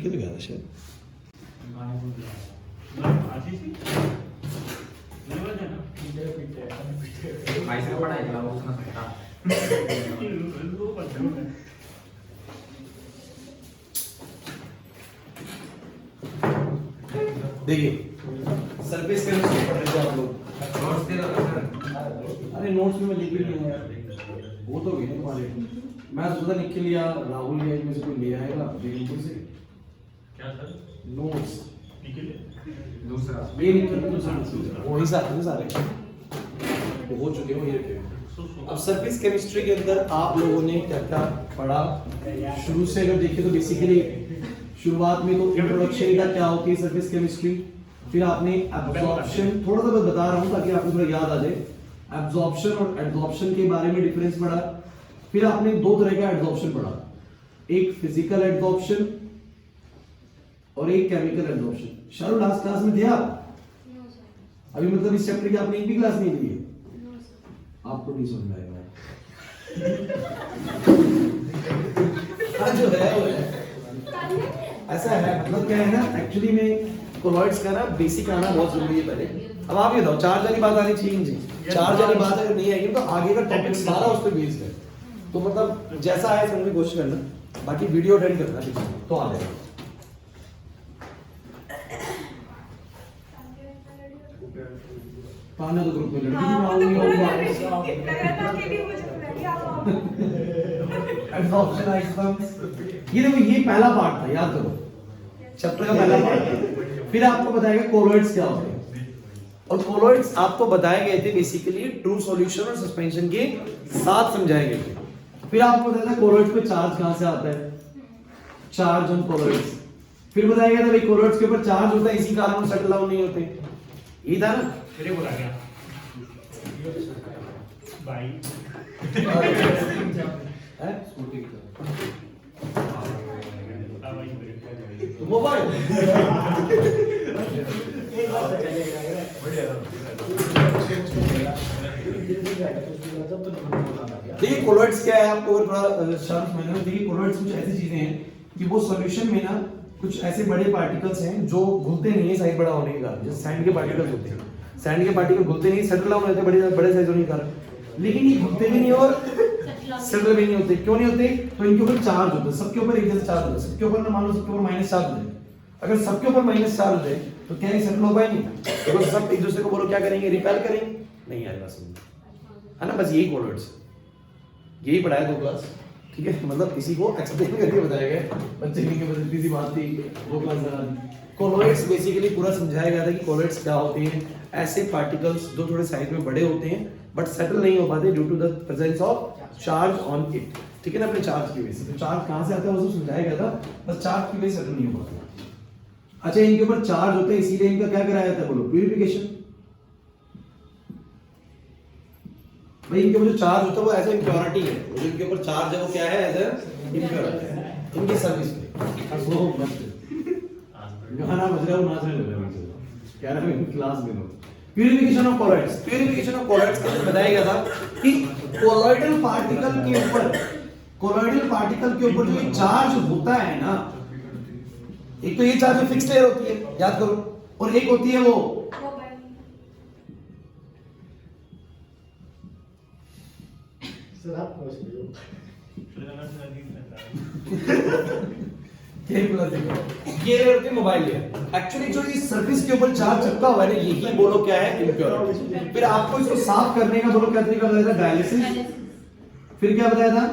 निकल गया था शायद। देखिए सरफेस केमिस्ट्री पढ़ रहे थे आप लोग, नोट्स दे दो सर। अरे नोट्स में मैं लिख ही नहीं यार, वो तो गए तुम्हारे। मैं सोचा निकल लिया, राहुल ने में से कोई ले आएगा बेगमपुर से। क्या सर? नोट्स दूसरा ये निकल दूसरा वही सारे सारे वो हो चुके हैं, वही रखे हैं। अब सरफेस केमिस्ट्री के अंदर आप लोगों ने क्या क्या पढ़ा, शुरू से अगर देखें तो बेसिकली शुरुआत में तो इंट्रोडक्शन का क्या होती है सरफेस केमिस्ट्री, फिर आपने एब्जॉर्प्शन, थोड़ा सा मैं बता रहा हूं ताकि आपको थोड़ा याद आ जाए, एब्जॉर्प्शन और एडजॉर्प्शन के बारे में डिफरेंस पढ़ा। फिर आपने दो तरह का एडजॉर्प्शन पढ़ा, एक फिजिकल एडजॉर्प्शन और एक केमिकल एडजॉर्प्शन। शायद लास्ट क्लास में थे आप? अभी मतलब इस चैप्टर की आपने एक भी क्लास नहीं ली है? आपको नहीं समझ में आएगा। हाँ जो है वो है, ऐसा है, मतलब क्या है ना, एक्चुअली में कोलॉइड्स का ना बेसिक आना बहुत जरूरी है पहले। अब आप ये बताओ, चार्ज वाली बात आनी चाहिए जी, चार्ज वाली बात अगर नहीं आएगी तो आगे का टॉपिक सारा उस पर बेस्ड है। तो मतलब जैसा आए समझने की कोशिश करना, बाकी वीडियो अटेंड करना तो आ जाएगा। पाना तो ग्रुप में लड़की भी एब्जॉर्प्शन आइटम्स, ये देखो ये पहला पार्ट था, याद करो चैप्टर का पहला पार्ट था। फिर आपको बताएगा कोलॉइड्स क्या होते हैं, और कोलॉइड्स आपको बताए गए थे बेसिकली ट्रू सॉल्यूशन और सस्पेंशन के साथ समझाए गए थे। फिर आपको बताया था कोलॉइड्स पे चार्ज कहां से आता है, चार्ज ऑन कोलॉइड्स। फिर बताया गया था भाई कोलॉइड्स के ऊपर चार्ज होता है, इसी कारण सेटल डाउन नहीं होते, ये था ना। फिर बोला क्या भाई है स्कूटी की मोबाइल देखिए कोलॉइड्स क्या है, आपको अगर थोड़ा शब्द समझना है। देखिए कोलॉइड्स कुछ ऐसी चीजें हैं कि वो सॉल्यूशन में ना कुछ ऐसे बड़े पार्टिकल्स हैं जो घुलते नहीं है साइज बड़ा होने के कारण, जैसे सैंड के पार्टिकल्स होते हैं, सैंड के पार्टिकल घुलते नहीं, सेटल डाउन होते बड़े बड़े साइज होने के कारण, लेकिन ये घुलते भी नहीं और सेटल भी नहीं होते। क्यों नहीं होते? तो इनके ऊपर चार्ज होता है, सबके ऊपर एक जैसा चार्ज होता है, सबके ऊपर ना मान लो सबके ऊपर माइनस चार्ज होता है। अगर सबके ऊपर माइनस चार्ज होता है तो क्या ये सेटल हो पाएंगे? तो सब एक दूसरे को बोलो क्या करेंगे, रिपेल करेंगे, नहीं आएगा समझ, है ना। बस यही कोलॉइड्स, यही पढ़ाया 2 क्लास, ठीक है। मतलब इसी को एक्सप्लेन करके बताया गया, बच्चे की बदलती सी बात थी 2 क्लास लगा दी। कोलॉइड्स बेसिकली पूरा समझाया गया था कि कोलॉइड्स क्या होते हैं, ऐसे पार्टिकल्स जो थोड़े साइज में बड़े होते हैं बट सेटल नहीं हो पाते due to the presence of charge on it, ठीक है ना, अपने चार्ज की वजह से। तो चार्ज कहां से आता है वो सब समझाया गया था, बस चार्ज की वजह से सेटल नहीं हो पाता। अच्छा इनके ऊपर चार्ज होते हैं इसीलिए इनका क्या कराया जाता है, बोलो प्यूरिफिकेशन। भाई इनके ऊपर जो चार्ज होता है वो एज ए इम्प्योरिटी है, जो इनके ऊपर चार्ज है वो क्या है, एज ए इम्प्योरिटी है इनकी सर्विस पे। वो गाना बज रहा है, वो नाचने लग रहा है, क्या नाम है क्लास में लोग। Purification of colloids, purification of colloids का बताया गया था कि कोलॉइडल पार्टिकल के ऊपर, कोलॉइडल पार्टिकल के ऊपर जो चार्ज होता है ना, एक तो ये चार्ज फिक्स्ड लेयर होती है, याद करो, और एक होती है वो सर आप पूछ लो ये होती है मोबाइल लेयर। एक्चुअली जो इस सरफेस के ऊपर चार्ज चिपका हुआ है ना, यही बोलो क्या है, इम्प्योरिटी। फिर आपको इसको साफ करने का बोलो क्या तरीका बताया था, डायलिसिस। फिर क्या बताया था,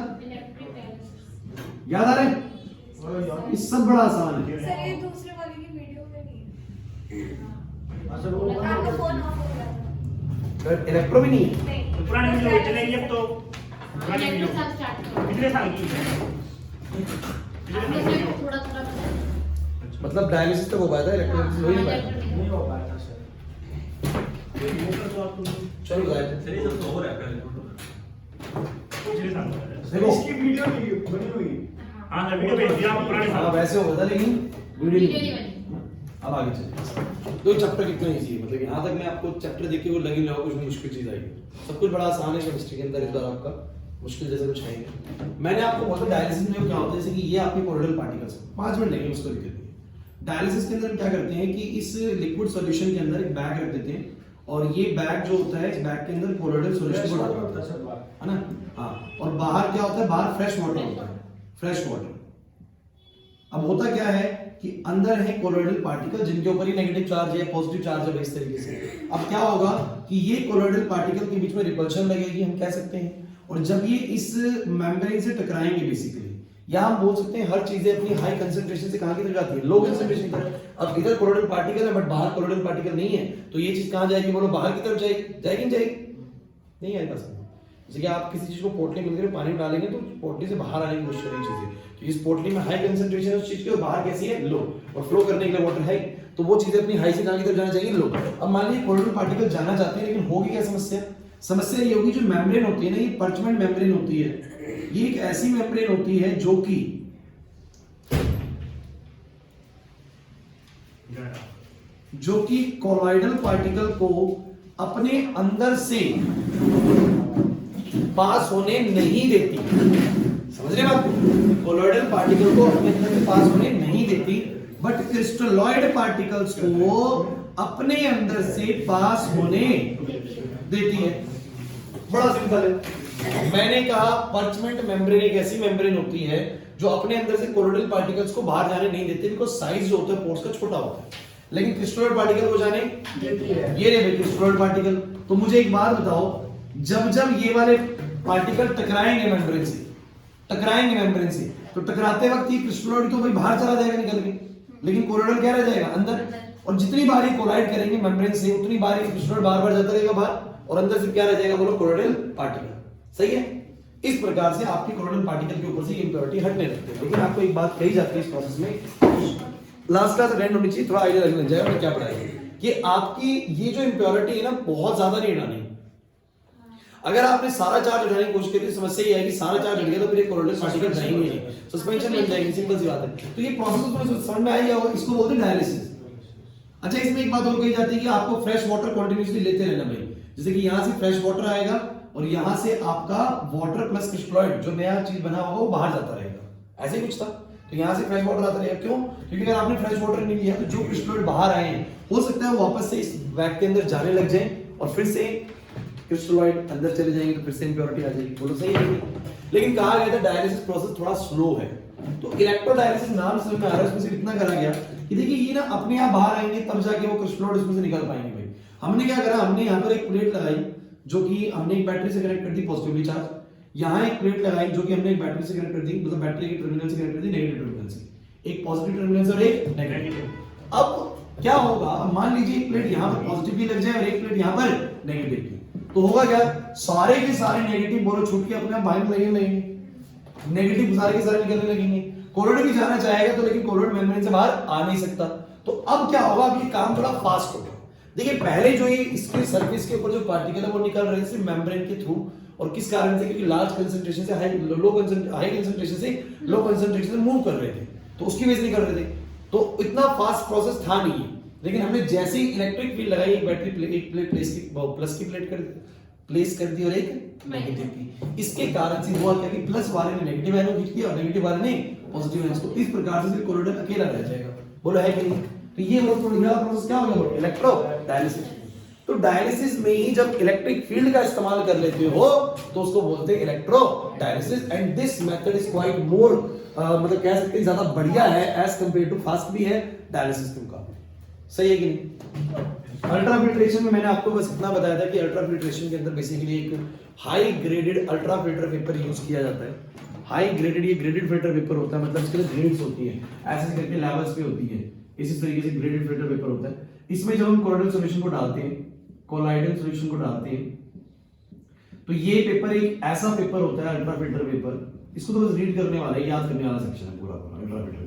याद आ रहा है? ये सब बड़ा आसान है। सर ये दूसरे वाले की वीडियो में नहीं है। सर वो आपका फोन ऑफ हो गया था। इलेक्ट्रो भी नहीं है, नहीं पुरानी वीडियो चलेगी अब तो, पुरानी वीडियो कितने साल की है? थोड़ा थोड़ा मतलब डायलिसिस तक हो पाया था, इलेक्ट्रोलाइसिस हो ही नहीं पाया। नहीं हो पाया था सर। ये तो आपको चलो गाइस सर ये सब तो हो रहा है पहले, पिछले साल का है। देखो इसकी वीडियो नहीं बनी हुई। हाँ सर वीडियो भेज दिया आप पुराने हाँ साल। वैसे हो गया था लेकिन वीडियो नहीं नहीं। बनी। अब आगे चलिए। तो चैप्टर कितना इजी है, मतलब यहाँ तक मैं आपको चैप्टर देख के वो लगी लगा कुछ मुश्किल चीज आएगी, सब कुछ बड़ा आसान है केमिस्ट्री के अंदर इस बार आपका। मुश्किल जैसे कुछ है नहीं। मैंने आपको बोला डायलिसिस में क्या होता है, जैसे कि ये आपके कोलोइडल पार्टिकल्स 5 मिनट लगेंगे उसको लिखने में। डायलिसिस के अंदर हम क्या करते हैं कि इस लिक्विड सॉल्यूशन के अंदर एक बैग रख देते हैं और ये बैग जो होता है इस बैग के अंदर कोलोइडल सॉल्यूशन को डालते हैं, है ना। हाँ, और बाहर क्या होता है, बाहर फ्रेश वाटर होता है, फ्रेश वाटर। अब होता क्या है कि अंदर है कोलोइडल पार्टिकल जिनके ऊपर ही नेगेटिव चार्ज है, पॉजिटिव चार्ज है इस तरीके से। अब क्या होगा कि ये कोलोइडल पार्टिकल के बीच में रिपल्शन लगेगी, हम कह सकते हैं, और जब ये इस मेम्ब्रेन से टकराएंगे बेसिकली, या हम बोल सकते हैं हर चीजें अपनी हाई कंसंट्रेशन से कहां की तरफ जाती है, लो कंसंट्रेशन की तरफ। अब इधर कोलोइडल पार्टिकल है बट बाहर कोलोइडल पार्टिकल नहीं है, तो ये चीज कहां जाएगी, बोलो बाहर की तरफ जाएगी, जाएगी नहीं जाएगी, नहीं आएगा। जैसे कि आप किसी चीज को पोटली में लेकर पानी में डालेंगे तो पोटली से बाहर आने की कोशिश करेंगे चीजें, तो इस पोटली में हाई कंसंट्रेशन है उस चीज की और बाहर कैसी है, लो, और फ्लो करने के लिए वाटर है, तो वो चीजें अपनी हाई से कहां की तरफ जाना चाहिए, लो। अब मान लीजिए कोलोइडल पार्टिकल जाना चाहते हैं, लेकिन होगी क्या समस्या, समस्या ये होगी जो मेम्ब्रेन होती है ना, ये पर्चमेंट मेम्ब्रेन होती है, ये एक ऐसी मेम्ब्रेन होती है जो कि कोलोइडल पार्टिकल को अपने अंदर से पास होने नहीं देती। समझ रहे बात, कोलोइडल पार्टिकल को अपने अंदर से पास होने नहीं देती, बट क्रिस्टलॉइड पार्टिकल्स को अपने अंदर से पास होने देती है। बड़ा सिंपल है। मैंने कहा पर्चमेंट मेम्ब्रेन एक ऐसी मेम्ब्रेन होती है जो अपने अंदर से कोलोइडल पार्टिकल्स को बाहर जाने नहीं देती, बिकॉज़ साइज जो होता है पोर्स का छोटा होता है, लेकिन क्रिस्टलॉइड पार्टिकल को जाने देती है। ये रे भाई क्रिस्टलॉइड पार्टिकल। तो मुझे एक बात बताओ, जब जब ये वाले पार्टिकल टकराएंगे मेम्ब्रेन से, टकराएंगे मेम्ब्रेन से, तो टकराते वक्त ये क्रिस्टलॉइड तो भाई बाहर चला जाएगा निकल के, लेकिन कोलोइडल क्या रह जाएगा अंदर, और जितनी बार ये कोलाइड करेंगे मेम्ब्रेन से उतनी बार ये क्रिस्टलॉइड बार-बार जाता रहेगा बाहर, और अंदर से क्या रह जाएगा, बोलो कोलोइडल पार्टिकल। सही है। इस प्रकार से आपके कोलोइडल पार्टिकल के ऊपर से इंप्योरिटी हटने लगती है। लेकिन आपको एक बात कही जाती है इस प्रोसेस में, लास्ट क्लास अटेंड होनी चाहिए, थोड़ा आइडिया लग जाएगा मैं क्या पढ़ाएंगे, कि आपकी ये जो इंप्योरिटी है ना बहुत ज्यादा नहीं हटानी। अगर आपने सारा चार्ज हटाने की कोशिश करी तो समस्या ये है कि सारा चार्ज हट गया तो फिर कोलोइडल पार्टिकल जाएंगे नहीं, सस्पेंशन बन जाएगी, सिंपल सी बात है। तो ये प्रोसेस समझ में आएगा, इसको बोलते हैं डायलिसिस। अच्छा, इसमें एक बात और कही जाती है कि आपको फ्रेश वाटर कंटीन्यूअसली लेते रहना भाई, जैसे कि यहाँ से फ्रेश वाटर आएगा और यहाँ से आपका वाटर प्लस क्रिस्टलॉइड जो नया चीज बना होगा वो बाहर जाता रहेगा, ऐसे ही कुछ था। तो यहाँ से फ्रेश वाटर आता रहेगा, क्यों, क्योंकि अगर आपने फ्रेश वाटर नहीं लिया तो जो क्रिस्टलॉइड बाहर आए हैं हो सकता है वो वापस से इस बैग के अंदर जाने लग जाए और फिर से क्रिस्टलॉइड अंदर चले जाएंगे, तो फिर से इंप्योरिटी आ जाएगी। बोलो सही है। लेकिन कहा गया था डायलिसिस प्रोसेस थोड़ा स्लो है, तो इलेक्ट्रोडायलिसिस नाम समझ में आ रहा है, उसमें से इतना करा गया कि देखिए ये ना अपने आप बाहर आएंगे तब जाके वो क्रिस्टलॉइड इसमें से निकल पाएंगे भाई। हमने क्या करा, हमने यहाँ पर एक प्लेट लगाई जो कि हमने एक बैटरी से कनेक्ट कर दी पॉजिटिवली चार्ज, यहाँ एक प्लेट लगाई जो कि हमने एक बैटरी से कनेक्ट कर दी, मतलब बैटरी के टर्मिनल से कनेक्ट कर दी नेगेटिव टर्मिनल से, एक पॉजिटिव टर्मिनल से और एक नेगेटिव। अब क्या होगा, अब मान लीजिए एक प्लेट यहाँ पर पॉजिटिव भी लग जाए और एक प्लेट यहाँ पर नेगेटिव भी, तो होगा क्या, सारे के सारे नेगेटिव बोलो छूट के अपने आप बाहर लगेंगे, नेगेटिव सारे के सारे निकलने लगेंगे। कोलोइड भी जाना चाहेगा तो लेकिन कोलोइड मेम्ब्रेन से बाहर आ नहीं सकता। तो अब क्या होगा, अब ये काम थोड़ा फास्ट होगा। देखिए पहले जो ये इसके सरफेस के ऊपर जो पार्टिकल है वो निकल रहे थे मेम्ब्रेन के थ्रू, और किस कारण से, क्योंकि लार्ज कंसंट्रेशन से हाई कंसंट्रेशन से लो कंसंट्रेशन से मूव कर रहे थे, तो उसकी वजह से निकल रहे थे। तो इतना फास्ट प्रोसेस था नहीं, लेकिन हमने जैसे ही इलेक्ट्रिक फील्ड लगाई, एक बैटरी एक प्लेट प्लस की प्लेट प्लेस कर दी और एक नेगेटिव की, इसके कारण से हुआ क्या कि प्लस वाले ने नेगेटिव आयन खींच दिया और नेगेटिव वाले ने पॉजिटिव आयन को, इस प्रकार से कोलोइडल अकेला रह जाएगा। बोलो है कि नहीं। तो ये वो प्रोसेस क्या होगा, इलेक्ट्रोडायलिसिस। तो डायलिसिस में ही जब इलेक्ट्रिक फील्ड का इस्तेमाल कर लेते हो तो उसको बोलते हैं electrodialysis, and this method is quite more, मतलब कह सकते हैं ज्यादा बढ़िया है एज कंपेयर टू फास्ट भी है डायलिसिस के मुकाबले। सही है कि नहीं। अल्ट्राफिल्ट्रेशन में मैंने आपको बस इतना बताया था कि अल्ट्राफिल्ट्रेशन के अंदर बेसिकली एक high graded ultra filter paper use किया जाता है। हाई ग्रेडेड, ये ग्रेडेड फिल्टर पेपर होता है, मतलब इसके लिए ग्रेड्स होती है, ऐसे करके लेवल्स पे होती है, इसी तरीके से ग्रेडेड फिल्टर पेपर होता है। इसमें जब हम कोलोइडल सॉल्यूशन को डालते हैं, कोलाइडल सॉल्यूशन को डालते हैं, तो ये पेपर एक ऐसा पेपर होता है अल्ट्रा फिल्टर पेपर, इसको तो बस रीड करने वाला है, याद करने वाला सेक्शन है पूरा अल्ट्रा फिल्टर,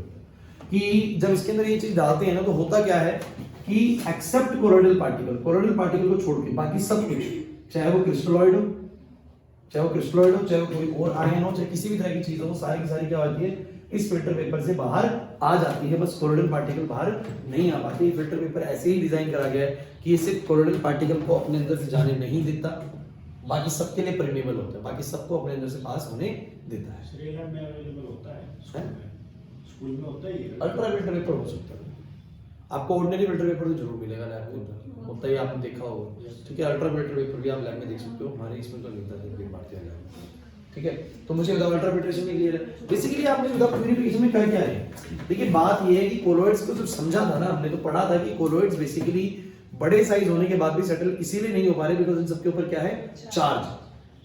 कि जब इसके अंदर ये चीज डालते हैं ना तो होता क्या है कि एक्सेप्ट कोलोइडल पार्टिकल को छोड़ के बाकी सब कुछ, चाहे वो क्रिस्टलॉइड हो, चाहे वो कोई और आयन हो, चाहे किसी भी तरह की चीज हो, सारी की सारी क्या होती है इस फिल्टर पेपर से बाहर आ जाती है, बस कोलोइडल पार्टिकल बाहर नहीं आ पाते। ये फिल्टर पेपर ऐसे ही डिजाइन करा गया है कि ये सिर्फ कोलोइडल पार्टिकल को अपने अंदर से जाने नहीं देता, बाकी सबके लिए परमेबल होता है, बाकी सबको अपने अंदर से पास होने देता है। श्रीलैंड में अवेलेबल होता है स्कूल में होता ही है। अल्ट्रा फिल्टर पेपर हो सकता है, आपको ऑर्डिनरी फिल्टर पेपर तो जरूर मिलेगा लैब के अंदर, होता ही आपने देखा होगा। ठीक है, अल्ट्रा फिल्टर पेपर भी आप लैब में देख सकते हो, हमारे इसमें तो मिलता है भारतीय लैब में। ठीक है, तो मुझे बताओ अल्ट्रा फिल्ट्रेशन में क्लियर है। बेसिकली आपने बताओ प्यूरिफिकेशन में क्या क्या है। देखिए बात ये है कि कोलोइड्स को जब समझा था ना, हमने तो पढ़ा था कि कोलोइड्स बेसिकली बड़े साइज होने के बाद भी सेटल इसीलिए नहीं हो पा रहे बिकॉज इन सबके ऊपर क्या है, चार्ज।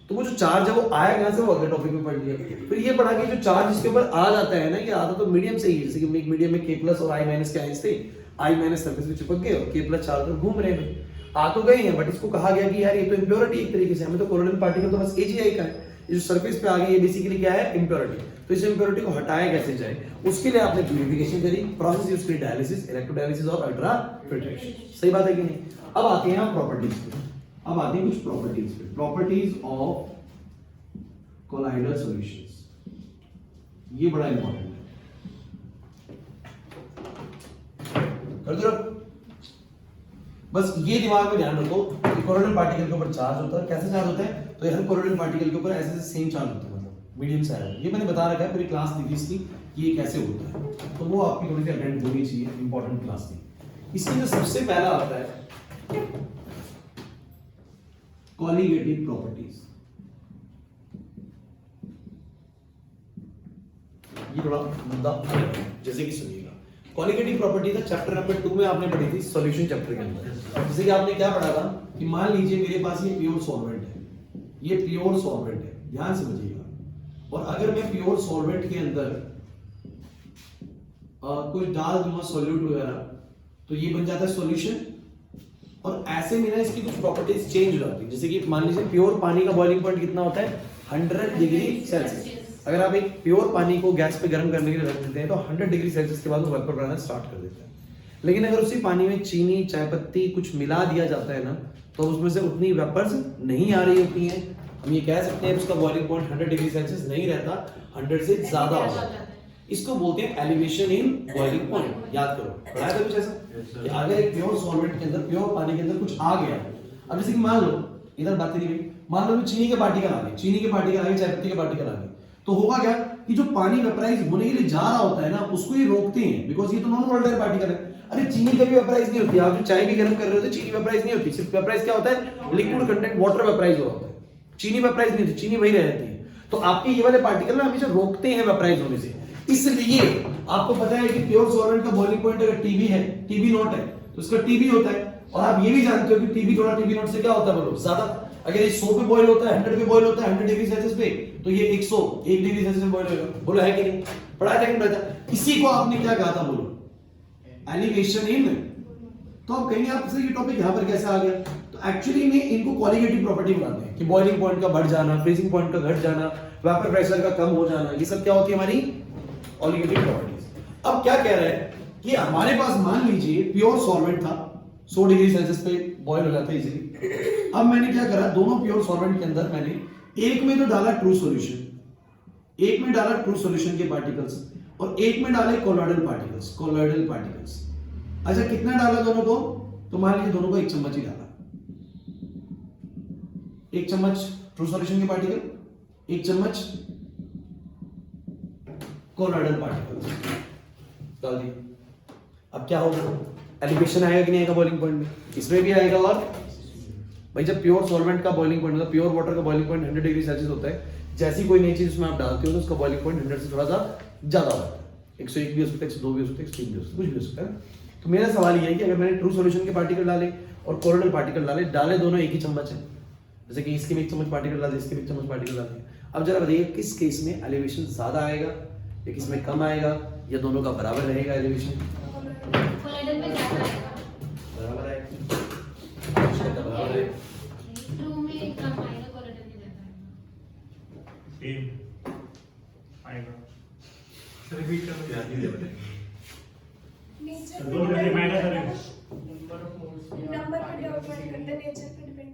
तो वो जो चार्ज है वो आया कहां से, वो अगले टॉपिक में पढ़ लिया। फिर ये पढ़ा कि जो चार्ज इसके ऊपर आ जाता है ना, ये आता तो मीडियम से ही, जैसे कि मीडियम में K+ और I- के आयंस थे, I- सरफेस पे चिपक गए और K+ चार्ज पर घूम रहे हैं, आ तो गए हैं, बट इसको कहा गया कि यार ये तो इंप्योरिटी एक तरीके से, हमें तो कोलोइडल पार्टिकल तो बस AgI का है, ये जो सरफेस पे आ गया ये बेसिकली क्या है, इंप्योरिटी। तो इस इंप्योरिटी को हटाया कैसे जाए, उसके लिए आपने प्यूरिफिकेशन करी, प्रोसेस यूज करी डायलिसिस, इलेक्ट्रोडायलिसिस और अल्ट्रा फिल्ट्रेशन। सही बात है कि नहीं। अब आते हैं आप प्रॉपर्टीज पे, अब आते हैं कुछ प्रॉपर्टीज पे, प्रॉपर्टीज ऑफ कोलाइडल सॉल्यूशंस, ये बड़ा इंपॉर्टेंट है। कर दो, बस ये दिमाग में ध्यान रखो कि कोलोइडल पार्टिकल के ऊपर चार्ज होता है, कैसे चार्ज होता है, तो हर कोलोइडल पार्टिकल के ऊपर ऐसे ऐसे सेम चार्ज होता है, मतलब मीडियम साइज है। ये मैंने बता रखा है, पूरी क्लास दी थी इसकी कि ये कैसे होता है, तो वो आपकी थोड़ी सी अटेंड होनी चाहिए, इंपॉर्टेंट क्लास थी। इसमें जो सबसे पहला आता है कॉलिगेटिव प्रॉपर्टीज, ये बड़ा मुद्दा जैसे कि सुनिएगा। कॉलिगेटिव प्रॉपर्टी था चैप्टर नंबर 2 में आपने पढ़ी थी, सॉल्यूशन चैप्टर के अंदर। जैसे कि आपने क्या पढ़ा था कि मान लीजिए मेरे पास ये प्योर सॉल्वेंट है, ये प्योर सॉल्वेंट है, ध्यान से समझिएगा, और अगर मैं प्योर सॉल्वेंट के अंदर कुछ डाल दूंगा सॉल्यूट वगैरह, तो ये बन जाता है सॉल्यूशन। और ऐसे में ना इसकी कुछ प्रॉपर्टीज चेंज हो जाती है, जैसे कि मान लीजिए प्योर पानी का बॉइलिंग पॉइंट कितना होता है, 100 डिग्री सेल्सियस। अगर आप एक प्योर पानी को गैस पे गर्म करने के लिए रख देते हैं तो 100 डिग्री सेल्सियस के बाद वो वेपर बनाना स्टार्ट कर देता है। लेकिन अगर उसी पानी में चीनी, चाय पत्ती कुछ मिला दिया जाता है ना, तो उसमें से उतनी वेपर्स नहीं आ रही होती हैं। हम ये कह सकते हैं उसका बॉइलिंग पॉइंट 100 डिग्री सेल्सियस नहीं रहता, 100 से ज्यादा हो जाता है। इसको बोलते हैं एलिवेशन इन बॉइलिंग पॉइंट। याद करो, पढ़ाया था कुछ ऐसा कि अगर एक प्योर सॉल्वेंट के अंदर, प्योर पानी के अंदर कुछ आ गया, अब जैसे कि मान लो इधर बात नहीं हुई, मान लो चीनी के पार्टिकल आ गए, चीनी के पार्टिकल आ गए, चाय पत्ती के पार्टिकल आ गए, तो होगा क्या कि जो पानी वेपराइज होने के लिए जा रहा होता है ना, उसको ये रोकते हैं, बिकॉज ये तो नॉन वोलेटाइल पार्टिकल है। अरे चीनी कभी वेपराइज नहीं होती, आप जो चाय भी गर्म कर रहे हो तो चीनी वेपराइज नहीं होती, सिर्फ वेपराइज क्या होता है, लिक्विड कंटेंट वाटर वेपराइज हो रहा होता है, चीनी वेपराइज नहीं होती, चीनी वही रहती है। तो आपके ये वाले पार्टिकल ना हमेशा रोकते हैं वेपराइज होने से। इसलिए आपको पता है कि प्योर सॉल्वेंट का बॉइलिंग पॉइंट अगर TB है, TB नॉट है, तो इसका TB होता है। और आप ये भी जानते हो कि TB थोड़ा TB नॉट से क्या होता है, बोलो ज्यादा। अगर ये 100 पे बॉईल होता है, 100 पे बॉईल होता है 100 डिग्री सेल्सियस पे, तो ये 101 डिग्री सेल्सियस में बॉईल होगा। बोलो है कि नहीं, पढ़ाया था कि नहीं पढ़ाया था? इसी को आपने क्या कहा था, बोलो एलिवेशन इन। तो अब कहेंगे आपसे ये टॉपिक यहाँ पर कैसे आ गया, तो एक्चुअली में इनको कॉलिगेटिव प्रॉपर्टी बनाते हैं कि बॉइलिंग पॉइंट का बढ़ जाना, फ्रीजिंग पॉइंट का घट जाना, वेपर प्रेशर का कम हो जाना, ये सब क्या होती है हमारी कॉलिगेटिव प्रॉपर्टीज। अब क्या कह रहे हैं कि हमारे पास मान लीजिए प्योर सॉल्वेंट था, 100 डिग्री सेल्सियस पे बॉईल हो जाता है इजीली। अब मैंने क्या करा, दोनों प्योर सॉल्वेंट के अंदर मैंने एक में तो डाला ट्रू सॉल्यूशन, एक में डाला ट्रू सॉल्यूशन के पार्टिकल्स, और एक में डाले कोलॉइडल पार्टिकल्स, कोलॉइडल पार्टिकल्स। अच्छा कितना डाला दोनों को, तो मान लीजिए दोनों को 1 चम्मच ही डाला, 1 चम्मच ट्रू सॉल्यूशन के पार्टिकल, 1 चम्मच कोलॉइडल पार्टिकल्स डाल दिए। अब क्या होगा, एलिवेशन आएगा कि नहीं आएगा बॉइलिंग पॉइंट में, इसमें भी आएगा। और भाई जब प्योर सॉल्वेंट का बॉइलिंग पॉइंट, मतलब प्योर वाटर का बॉइलिंग पॉइंट 100 डिग्री सेल्सियस होता है, जैसी कोई नई चीज उसमें आप डालते हो तो उसका बॉइलिंग पॉइंट 100 से थोड़ा सा ज्यादा होता है, 101 भी हो सकता है, 102 भी हो सकता है, 103 भी हो सकता है, कुछ भी हो सकता है। तो मेरा सवाल ये है कि अगर मैंने ट्रू सॉल्यूशन के पार्टिकल डाले और कोलॉइडल पार्टिकल डाले दोनों एक ही चम्मच है, जैसे कि इसके में 1 चम्मच पार्टिकल डाले, इसके में 1 चम्मच पार्टिकल डाले। अब जरा बताइए किस केस में एलिवेशन ज्यादा आएगा या किस में कम आएगा, या दोनों का बराबर रहेगा एलिवेशन? कोलॉइडल में ज्यादा आएगा, बराबर आएगा, बराबर है। ट्रू में कम आएगा, कोलॉइडल में ज्यादा आएगा। सेम आएगा। रिपीट करो याद नहीं दे नेचर दोनों में माइनस करेंगे। नंबर पे डिपेंड करता है, नेचर पे डिपेंड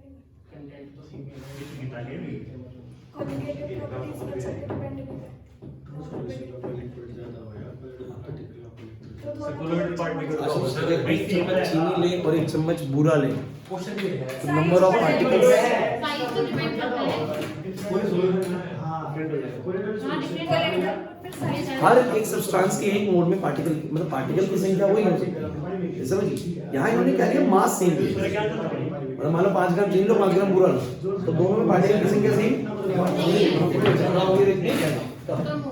कितना ये भी कॉलिगेटिव प्रॉपर्टीज नेचर पे डिपेंड करता है। तो कोलॉइडल पार्टिकल अच्छा, अगर 1 चम्मच चीनी ले और 1 चम्मच बूरा ले क्वेश्चन ये है नंबर ऑफ पार्टिकल्स साइज तो डिपेंड करता है। पूरे सोल्यूशन हां डिफरेंट हो जाएगा पूरे हाँ डिफरेंट फिर साइज है। हर एक सब्सटेंस के एक मोड में पार्टिकल मतलब पार्टिकल की संख्या वही हो सकती है, समझिए। यहाँ इन्होंने क्या किया, मास सेम किया, मतलब मान लो 5 ग्राम चीनी लो 5 ग्राम बुरा लो, तो दोनों में पार्टिकल की संख्या सेम कम हो।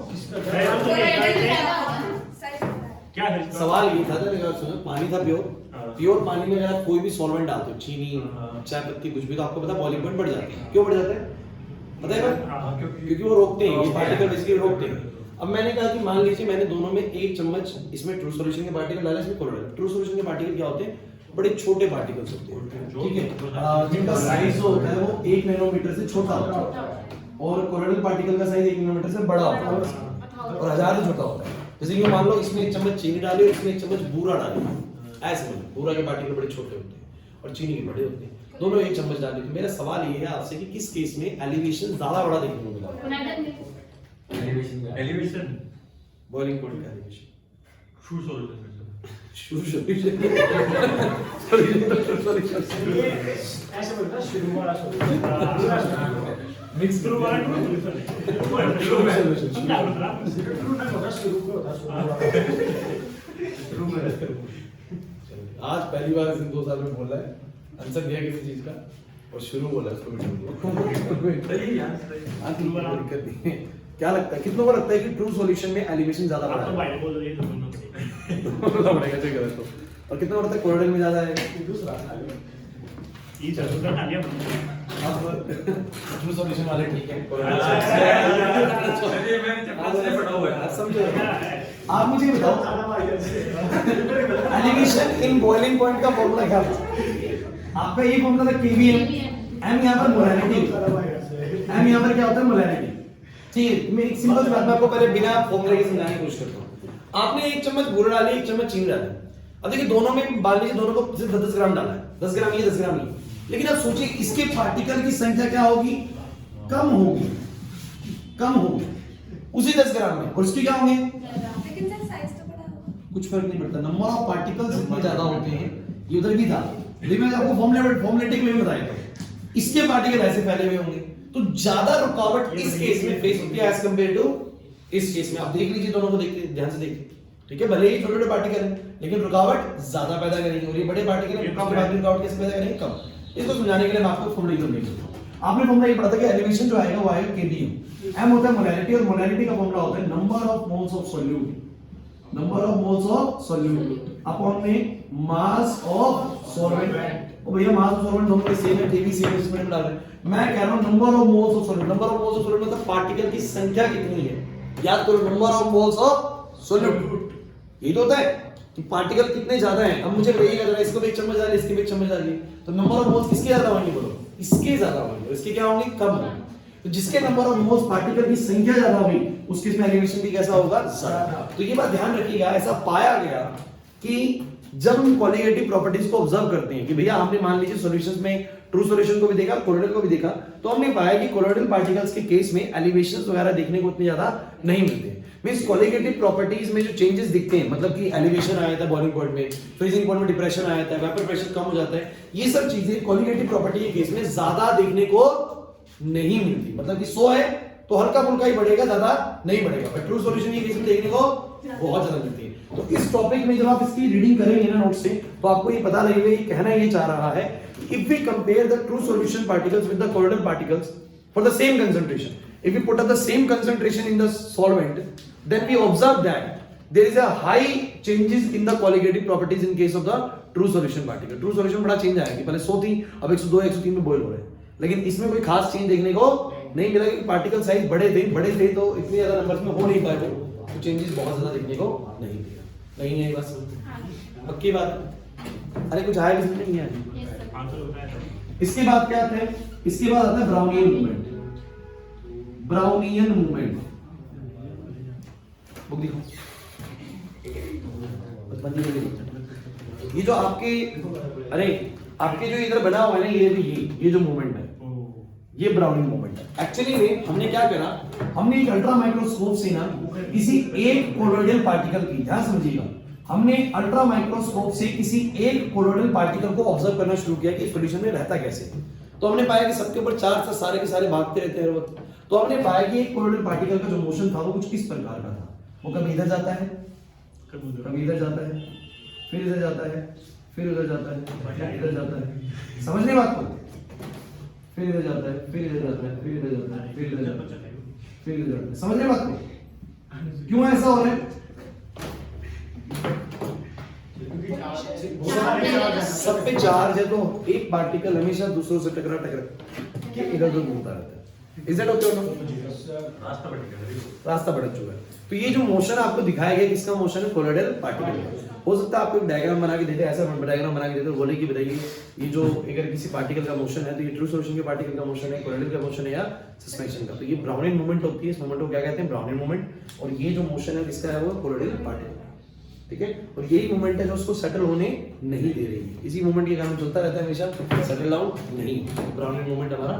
क्या है सवाल ये था, मेरे सुनो, पानी था प्योर पानी में अगर आप कोई भी सॉल्वेंट डालते हो, चीनी चाय पत्ती कुछ भी, तो आपको पता बॉइलिंग पॉइंट बढ़ जाते हैं। क्यों बढ़ जाते हैं पता है? क्योंकि वो रोकते हैं, ये पार्टिकल बेसिकली रोकते हैं। अब मैंने कहा कि मान लीजिए मैंने दोनों में 1 चम्मच इसमें ट्रू सॉल्यूशन के पार्टिकल डाला, इसमें कोलोइडल। ट्रू सॉल्यूशन के पार्टिकल क्या होते हैं? बड़े छोटे पार्टिकल्स होते हैं, ठीक है, जिनका साइज जो होता है वो 1 नैनोमीटर से छोटा होता है, और कोलोइडल पार्टिकल का साइज 1 नैनोमीटर से बड़ा होता है और 1000 से छोटा होता है। जैसे कि मान लो इसमें 1 चम्मच चीनी डाली और इसमें 1 चम्मच बूरा डाली, ऐसे मतलब बूरा के पार्टिकल बड़े छोटे होते हैं और चीनी के बड़े होते हैं, दोनों 1 चम्मच डाली। तो मेरा सवाल ये है आपसे कि किस केस में एलिवेशन ज्यादा बड़ा देखने को मिला? एलिवेशन बॉइलिंग पॉइंट का एलिवेशन, ट्रू सॉल्यूशन ऐसे बोलता शुरू वाला सॉल्यूशन मिक्स ट्रू वाला ट्रू में होता शुरू को होता आज पहली बार इन 2 साल में बोल रहा है, आंसर दिया किसी चीज का और शुरू बोला उसको सही यार दिक्कत नहीं है। क्या लगता है, कितनों को लगता है कि ट्रू सॉल्यूशन में एलिवेशन ज्यादा आप तो बड़ा भाई बोल रहे हैं दोनों पड़ेगा, ठीक है। तो और कितना लगता है कोलोइडल में ज्यादा है? दूसरा ये चलो कर लिया अब ट्रू सॉल्यूशन वाले ठीक है, चलिए मैं चप्पल से पड़ा हुआ है समझो। आप मुझे बताओ एलिवेशन इन बॉइलिंग पॉइंट का फॉर्मूला क्या था? आपका ये फॉर्मूला था केवीएम, एम यहां पर मोलैरिटी, एम यहां पर क्या होता है? मोलैरिटी, ठीक है। मैं एक सिंपल सी बात मैं आपको पहले बिना फॉर्मूले के समझाने की कोशिश करता हूं। आपने 1 चम्मच बूरा डाली, 1 चम्मच चीनी डाली, अब देखिए दोनों में मान लीजिए दोनों को सिर्फ 10 ग्राम डाला है, 10 ग्राम ये 10 ग्राम ये, लेकिन अब सोचिए इसके पार्टिकल की संख्या क्या होगी? कम होगी, कम होगी उसी 10 ग्राम में, और इसकी क्या होंगे? लेकिन सर साइज तो बड़ा होगा। कुछ फर्क नहीं पड़ता, नंबर ऑफ पार्टिकल्स इतने ज्यादा होते हैं, ये उधर भी था, लेकिन मैं आपको फॉर्मूलेटिक में बताया था, इसके पार्टिकल ऐसे फैले हुए होंगे, तो ज्यादा रुकावट इस केस में फेस होती है एज कंपेयर टू इस केस में। आप देख लीजिए, दोनों को देखिए, ध्यान से देखिए, ठीक है, भले ही छोटे छोटे पार्टिकल हैं लेकिन रुकावट ज्यादा पैदा करेंगे, और ये बड़े पार्टिकल हैं रुकावट कैसे पैदा करेंगे? कम। इसको समझाने के लिए मैं आपको फॉर्मूला समझाऊंगा। आपने फॉर्मूला ये पढ़ा था कि एलिवेशन जो आएगा वो आएगा केबीएम, एम होता है मोलैरिटी, और मोलैरिटी का फॉर्मूला होता है number of moles of solute, number of moles of solute upon में मास ऑफ सॉल्वेंट। ओ भैया मास ऑफ सॉल्वेंट दोनों के सेम है, केबी सेम है, इसमें डाल रहे हैं। मैं कह रहा हूं number of moles of solute, number of moles of solute मतलब पार्टिकल की संख्या कितनी है, याद करो, number of moles of solute, ये तो होता है कि पार्टिकल कितने ज्यादा हैं। अब मुझे यही लग रहा है इसको भी 1 चम्मच डालिए, इसके भी 1 चम्मच डालिए, तो नंबर ऑफ मोल्स किसके ज्यादा होंगे? बोलो, इसके ज्यादा होंगे, इसके क्या होंगे? कम होंगे। तो जिसके नंबर ऑफ मोल्स पार्टिकल की संख्या ज्यादा होगी उसके इसमें एलिवेशन भी कैसा होगा? ज्यादा। तो ये बात ध्यान रखिएगा, ऐसा पाया गया कि जब हम क्वालिटेटिव प्रॉपर्टीज को ऑब्जर्व करते हैं कि भैया हमने मान लीजिए सॉल्यूशंस में ट्रू सॉल्यूशन को भी देखा, कोलोइडल को भी देखा, तो हमने पाया कि कोलोइडल पार्टिकल्स के केस में एलिवेशंस वगैरह देखने को इतने ज्यादा नहीं मिलते। मींस क्वालिटेटिव प्रॉपर्टीज में जो चेंजेस दिखते हैं, मतलब कि एलिवेशन आया था बॉइलिंग पॉइंट में, फ्रीजिंग पॉइंट में डिप्रेशन आया था, वेपर प्रेशर कम हो जाता है, ये सब चीजें क्वालिटेटिव प्रॉपर्टी के केस में ज्यादा देखने को नहीं मिलती। मतलब कि 100 है तो हल्का फुल्का ही बढ़ेगा, ज्यादा नहीं बढ़ेगा, पर ट्रू सॉल्यूशन के केस में देखने को बहुत ज्यादा मिलती है। तो इस टॉपिक में जब आप इसकी रीडिंग करेंगे ना नोट से, तो आपको ये पता लगेगा, ये कहना ये चाह रहा है if we compare the true solution particles with the colloidal particles for the same concentration, if we put up the same concentration in the solvent, then we observe that there is a high changes in the qualitative properties in case of the true solution particle. True solution बड़ा change आया कि पहले 100 थी, अब 102 103 में boil हो रहे हैं, लेकिन इसमें कोई खास चेंज देखने को नहीं मिला क्योंकि पार्टिकल साइज बड़े थे तो इतने ज्यादा नंबर्स में हो नहीं पाए, तो चेंजेस बहुत ज्यादा देखने को नहीं मिला। नहीं है बस पक्की बात। अरे कुछ आया भी नहीं है। आंसर होता है इसके बाद क्या आता है? इसके बाद आता है Brownian movement. Brownian movement book देखो, ये जो आपके अरे आपके जो इधर बना हुआ है ना, ये जो मूवमेंट है, ये ब्राउनिंग मूवमेंट है। एक्चुअली में हमने क्या करा, हमने एक अल्ट्रा माइक्रोस्कोप से ना किसी एक कोलोइडल पार्टिकल की, ध्यान समझिएगा, हमने अल्ट्रा माइक्रोस्कोप से किसी एक कोलोइडल पार्टिकल को ऑब्जर्व करना शुरू किया कि सॉल्यूशन में रहता कैसे। तो हमने पाया कि सबके ऊपर चार्ज था, सारे के सारे भागते रहते हैं रोज। तो हमने पाया कि एक कोलोइडल पार्टिकल का जो मोशन था वो कुछ इस प्रकार का था। वो कभी इधर जाता है, कभी इधर जाता है, फिर इधर जाता है, फिर उधर जाता है, फिर इधर जाता है। समझ रहे बात को? फिर इधर जाता है, फिर इधर जाता है, फिर इधर जाता है, फिर इधर जाता है, फिर इधर जाता है। समझ रहे बात को? क्यों ऐसा हो रहा है? सब पे चार्ज है तो एक पार्टिकल हमेशा दूसरों से टकरा के इधर उधर घूमता रहता है। Is that okay? रास्ता भटक चुका है। तो ये जो मोशन आपको दिखाया गया किसका मोशन है? कोलोइडल पार्टिकल का। हो सकता है आपको एक डायग्राम बना के देते, ऐसा डायग्राम बना के देते, बोले कि बताइए ये जो अगर किसी पार्टिकल का मोशन है तो ये ट्रू सॉल्यूशन के पार्टिकल का मोशन है, कोलोइडल का मोशन है या सस्पेंशन का। तो ये ब्राउनिन मूवमेंट होती है, इस मूवमेंट को क्या कहते हैं? ब्राउनिन मूवमेंट। और ये जो मोशन है किसका है? वो कोलोइडल पार्टिकल। ठीक है, और यही मूवमेंट है जो उसको सेटल होने नहीं दे रही है। इसी मूवमेंट के कारण चलता रहता है हमेशा, सेटल डाउन नहीं। ब्राउनिन मूवमेंट हमारा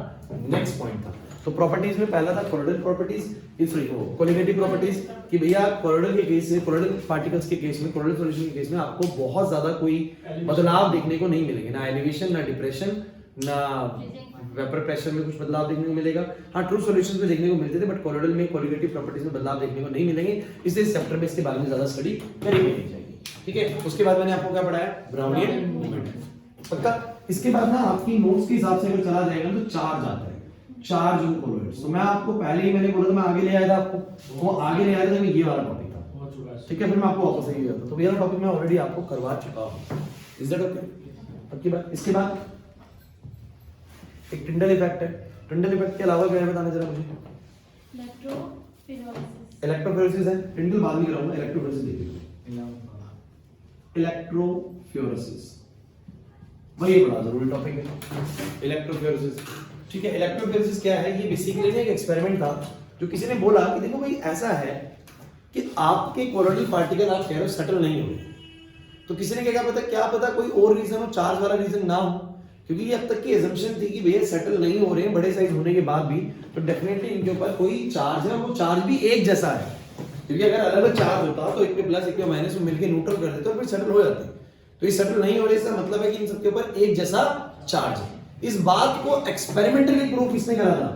नेक्स्ट पॉइंट था। तो प्रॉपर्टीज में पहला था कोलोइडल प्रॉपर्टीज, कोलिगेटिव प्रॉपर्टीज कि भैया कोलोइडल के केस में, कोलोइडल पार्टिकल्स के केस में, कोलोइडल सॉल्यूशन के केस में आपको बहुत ज्यादा कोई बदलाव देखने को नहीं मिलेंगे, ना एलिवेशन, ना डिप्रेशन, ना वेपर प्रेशर में कुछ बदलाव देखने को मिलेगा। हाँ, ट्रू सॉल्यूशंस में देखने को मिलते थे, बट कोलोइडल में कोलिगेटिव प्रॉपर्टीज में बदलाव देखने को नहीं मिलेंगे। इसलिए इस चैप्टर में इसके बारे में ज्यादा स्टडी करी नहीं जाएगी। ठीक है, उसके बाद मैंने आपको क्या पढ़ाया? Brownian movement. पक्का? इसके बाद ना आपकी नोट्स के हिसाब से अगर चला जाएगा तो चार्ज आता है, चार्ज ऑन कोलोइड्स। तो मैं आपको पहले ही मैंने बोला था, मैं आगे ले आया था आपको, वो आगे ले आया था ये वाला टॉपिक था। ठीक है, फिर मैं आपको वापस ले जाता। तो ये वाला टॉपिक मैं ऑलरेडी आपको करवा चुका हूं। Is that okay? पक्की बात। इसके बाद एक टिंडल इफेक्ट है। टिंडल इफेक्ट के अलावा क्या है बताना जरा मुझे? इलेक्ट्रोफोरेसिस है। टिंडल बाद में कराऊंगा, इलेक्ट्रोफोरेसिस देखिए। इलेक्ट्रोफोरेसिस वही बड़ा जरूरी टॉपिक है, इलेक्ट्रोफोरेसिस। ठीक है, इलेक्ट्रोफोरेसिस क्या है? ये बेसिकली एक एक्सपेरिमेंट था जो किसी ने बोला कि देखो भाई ऐसा है कि आपके कोलोइडल पार्टिकल आप कह रहे हो सेटल नहीं हो रहे। तो किसी ने क्या पता कोई और रीजन हो, चार्ज वाला रीजन ना हो, क्योंकि ये अब तक की assumption थी कि भैया सेटल नहीं हो रहे हैं बड़े साइज होने के बाद भी, तो डेफिनेटली इनके ऊपर कोई चार्ज है, वो चार्ज भी एक जैसा है। क्योंकि अगर अलग अलग चार्ज होता तो एक पे प्लस एक पे माइनस में मिलकर न्यूट्रल कर देते और फिर सेटल हो जाते। तो ये सेटल नहीं हो रहे, इसका मतलब है कि इन सबके ऊपर एक जैसा चार्ज है। इस बात को एक्सपेरिमेंटली प्रूव किसने करा था?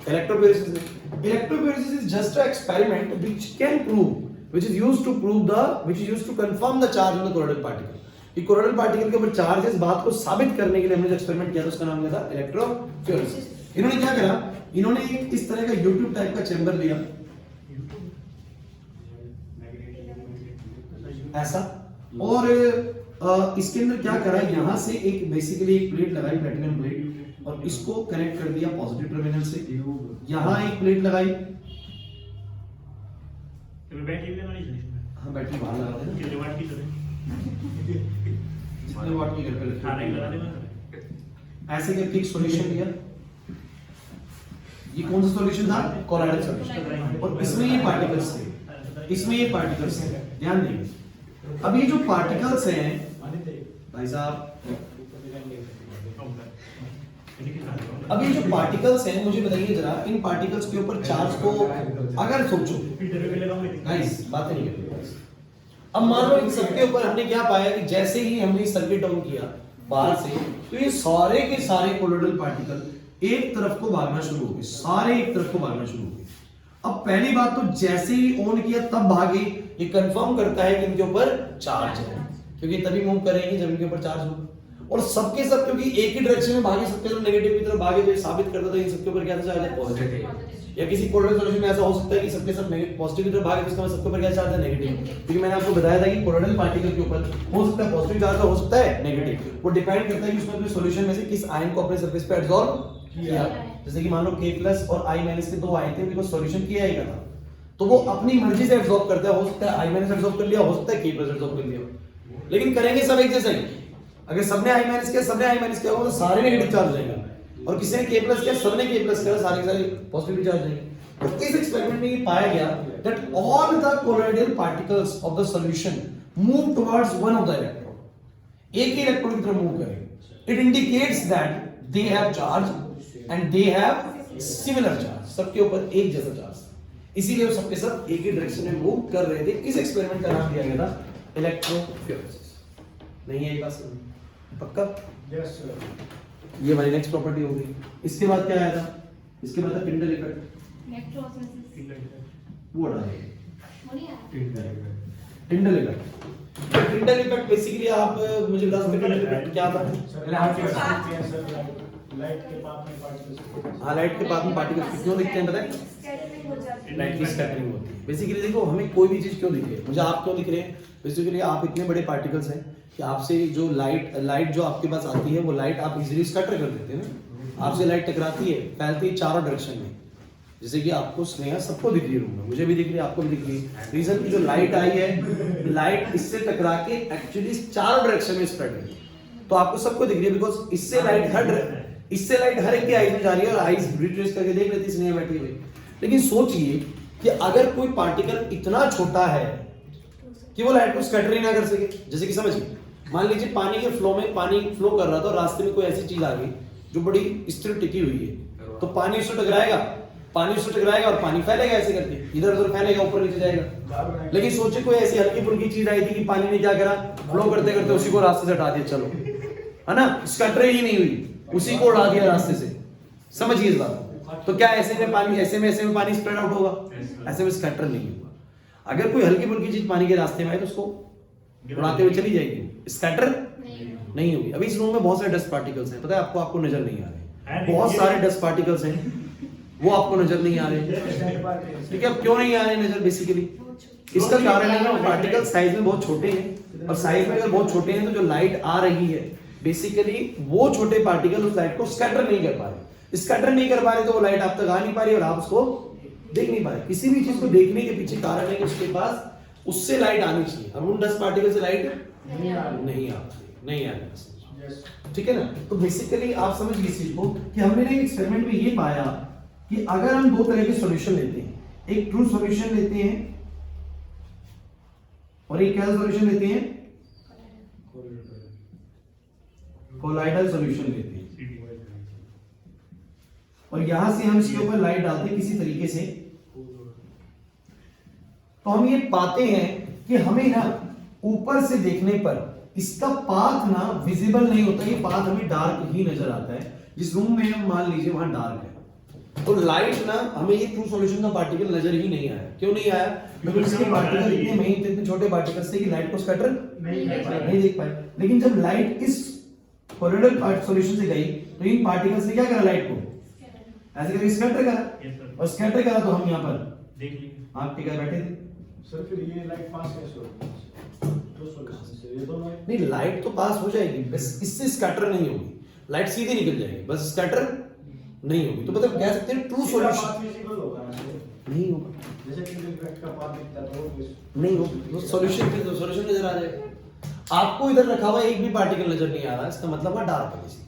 इलेक्ट्रोफोरेसिस ने। Electrophoresis is just a experiment which can prove, which is used to confirm the charge on the colloidal particle. कि कोलोइडल पार्टिकल के ऊपर चार्ज है, इस बात को साबित करने के लिए हमने जो एक्सपेरिमेंट किया था उसका नाम क्या था? इलेक्ट्रोफोरेसिस। इन्होंने क्या करा? इन्होंने एक इस तरह का YouTube टाइप का चैम्बर लिया, ऐसा, और इसके अंदर क्या करा? यहां से एक बेसिकली एक प्लेट लगाई, प्लैटिनम प्लेट, और इसको कनेक्ट कर दिया पॉजिटिव टर्मिनल से। यहां एक प्लेट लगाई, हाँ बैटरी बाहर लगा देना, जितने वाट की घर पे रखी, ऐसे करके एक सॉल्यूशन दिया। ये कौन सा सॉल्यूशन था? Colloidal solution. और इसमें ये पार्टिकल्स थे, इसमें ये पार्टिकल्स थे, ध्यान देंगे। अब ये जो पार्टिकल्स हैं भाई साहब, अब ये जो पार्टिकल्स हैं, मुझे बताइए जरा, इन पार्टिकल्स के ऊपर चार्ज को अगर सोचो गाइस, बातें नहीं करते। अब मान लो इन सबके ऊपर हमने क्या पाया कि जैसे ही हमने सर्किट ऑन किया बाहर से, तो ये सारे के सारे कोलोइडल पार्टिकल एक तरफ को भागना शुरू हो गए, सारे एक तरफ को भागना शुरू हो गए। अब पहली बात तो जैसे ही ऑन किया तब भागे, ये कंफर्म करता है कि इनके ऊपर चार्ज है, क्योंकि तभी मूव करेंगे जब इनके ऊपर चार्ज होगा। और सबके सब क्योंकि एक ही डायरेक्शन में भागे, सबके सब नेगेटिव की तरफ भागे, तो ये साबित करता था इन सबके ऊपर क्या चार्ज है? पॉजिटिव। या किसी कोलोइडल सॉल्यूशन में ऐसा हो सकता है कि सबके सब पॉजिटिव की तरफ भागे, तो इसका मतलब सबके ऊपर क्या चार्ज है? नेगेटिव। क्योंकि मैंने आपको बताया था कि कोलोइडल पार्टिकल के ऊपर हो सकता है पॉजिटिव चार्ज, हो सकता है नेगेटिव। वो डिपेंड करता है कि उसने अपने सॉल्यूशन में से किस आयन को अपने सरफेस पे एब्जॉर्ब किया। जैसे कि मान लो K+ और I- के दो आए थे, उनको सॉल्यूशन किया ही था, तो वो अपनी मर्जी से एब्जॉर्ब करता है। हो सकता है I- एब्जॉर्ब कर लिया, हो सकता है K+ एब्जॉर्ब कर लिया, लेकिन करेंगे सब एक जैसा ही। अगर सबने I- किया, सबने I- किया तो सारे नेगेटिव चार्ज हो जाएंगे, और किसी ने K+ किया, सबने K+ किया, सारे के सारे पॉजिटिव चार्ज जाएंगे। तो इस एक्सपेरिमेंट में ये पाया गया that all the colloidal particles of the solution move towards one of the electron, एक ही इलेक्ट्रॉन की तरफ मूव करेंगे। It indicates that they have charge and they have similar charge, सबके ऊपर एक जैसा चार्ज। इसीलिए वो सबके सब एक ही डायरेक्शन में मूव कर रहे थे। इस एक्सपेरिमेंट का नाम दिया गया था इलेक्ट्रोफोरेसिस। नहीं है ये बात समझ पक्का? Yes sir. ये हमारी नेक्स्ट प्रॉपर्टी हो गई। इसके बाद क्या आया था? इसके बाद था टिंडल इफेक्ट। वो हटा देंगे टिंडल इफेक्ट। टिंडल इफेक्ट बेसिकली आप मुझे बता सकते हैं टिंडल इफेक्ट क्या था? लाइट के पाथ में पार्टिकल्स। हाँ, लाइट के पाथ में पार्टिकल्स क्यों दिखते हैं पता है? लाइट की स्कैटरिंग होती है। बेसिकली देखो हमें कोई भी चीज क्यों दिख रही है, मुझे आप क्यों दिख रहे हैं? बेसिकली आप इतने बड़े पार्टिकल्स हैं कि आपसे जो लाइट जो आपके पास आती है वो लाइट आप इजीली स्कैटर कर देते हैं ना। आपसे लाइट टकराती है, फैलती है चारों डायरेक्शन में। जैसे कि आपको स्नेहा सबको दिख रही है रूम में, मुझे भी दिख रही है, आपको भी दिख रही है। रीजन की जो लाइट आई है, लाइट इससे टकरा के एक्चुअली चारों डायरेक्शन में स्प्रेड है, तो आपको सबको दिख रही है बिकॉज इससे लाइट हर एक की आईज में जा रही है और आईज रिट्रेस करके देख लेती स्नेहा बैठी हुई। लेकिन सोचिए कि अगर कोई पार्टिकल इतना छोटा है कि वो लाइट को स्कैटर ही ना कर सके। जैसे कि समझिए, मान लीजिए पानी के फ्लो में पानी फ्लो कर रहा था और रास्ते में कोई ऐसी चीज आ गई जो बड़ी स्थिर टिकी हुई है, तो पानी उससे टकराएगा और पानी फैलेगा ऐसे करके, इधर उधर फैलेगा, ऊपर नीचे जाएगा। लेकिन सोचिए कोई ऐसी हल्की फुल्की चीज आई थी कि पानी ने क्या करा, फ्लो करते करते उसी को रास्ते से हटा दिया, चलो है ना, स्कैटर ही नहीं हुई, उसी को उड़ा दिया रास्ते से। समझिए इस बात। तो क्या ऐसे में पानी स्प्रेड आउट होगा? ऐसे में स्कैटर नहीं होगा। अगर कोई हल्की फुल्की चीज पानी के रास्ते में आए तो उसको उड़ाते हुए चली जाएगी, स्कैटर नहीं होगी। अभी इस रूम में बहुत सारे डस्ट पार्टिकल्स हैं, पता है आपको नजर नहीं आ रहे। बहुत सारे डस्ट पार्टिकल्स हैं, वो आपको नजर नहीं आ रहे। ठीक है, अब क्यों नहीं आ रहे नजर? बेसिकली इसका कारण है कि पार्टिकल साइज में बहुत छोटे हैं, और साइज में अगर बहुत छोटे हैं तो जो लाइट आ रही है बेसिकली वो छोटे पार्टिकल उस लाइट को स्कैटर नहीं कर पा रहे। स्कैटर नहीं कर पा रहे तो वो लाइट आप तक आ नहीं पा रही और आप उसको देख नहीं पा रहे। किसी भी चीज को देखने के पीछे कारण है कि उसके पास उससे लाइट आनी चाहिए। अब उन 10 पार्टिकल से लाइट नहीं आ रही। ठीक है ना? तो बेसिकली आप समझिए इस चीज को कि हमने ना एक्सपेरिमेंट में ये पाया कि अगर हम दो तरह के सॉल्यूशन लेते हैं, एक ट्रू सॉल्यूशन लेते हैं और एक क्या सॉल्यूशन लेते हैं, कोलाइडल सॉल्यूशन लेते हैं, और यहां से हम इसके ऊपर लाइट डालते हैं किसी तरीके से, तो हम ये पाते हैं कि हमें ना ऊपर से देखने पर इसका पाथ ना विजिबल नहीं होता, ये पाथ हमें डार्क ही नजर आता है। जिस रूम में हम मान लीजिए वहां डार्क है, तो लाइट ना हमें ये ट्रू सॉल्यूशन का पार्टिकल नजर ही नहीं आया। क्यों नहीं आया? क्योंकि इसके पार्टिकल इतने महीन थे, इतने छोटे पार्टिकल्स थे कि लाइट को स्कैटर नहीं देख पाए। लेकिन जब लाइट इस कोलाइडल सॉल्यूशन से गई तो इन पार्टिकल्स ने क्या करा, लाइट को ऐसे करके स्कैटर करा, और स्कैटर करा तो हम यहाँ पर देख लीजिए आप टिका बैठे थे। सर फिर ये लाइट पास कैसे होगी? तो सॉल्यूशन से ये दोनों नहीं, लाइट तो पास हो जाएगी, बस इससे स्कैटर नहीं होगी, लाइट सीधी निकल जाएगी, बस स्कैटर नहीं होगी। तो मतलब कह सकते हैं ट्रू सॉल्यूशन विजिबल होगा ना सर? नहीं होगा, जैसे कि इफेक्ट का पाथ दिखता है तो वो नहीं होगा, तो सॉल्यूशन नजर आ जाएगा। आपको इधर रखा हुआ एक भी पार्टिकल नजर नहीं आ रहा, इसका मतलब है डार्क है बेसिकली।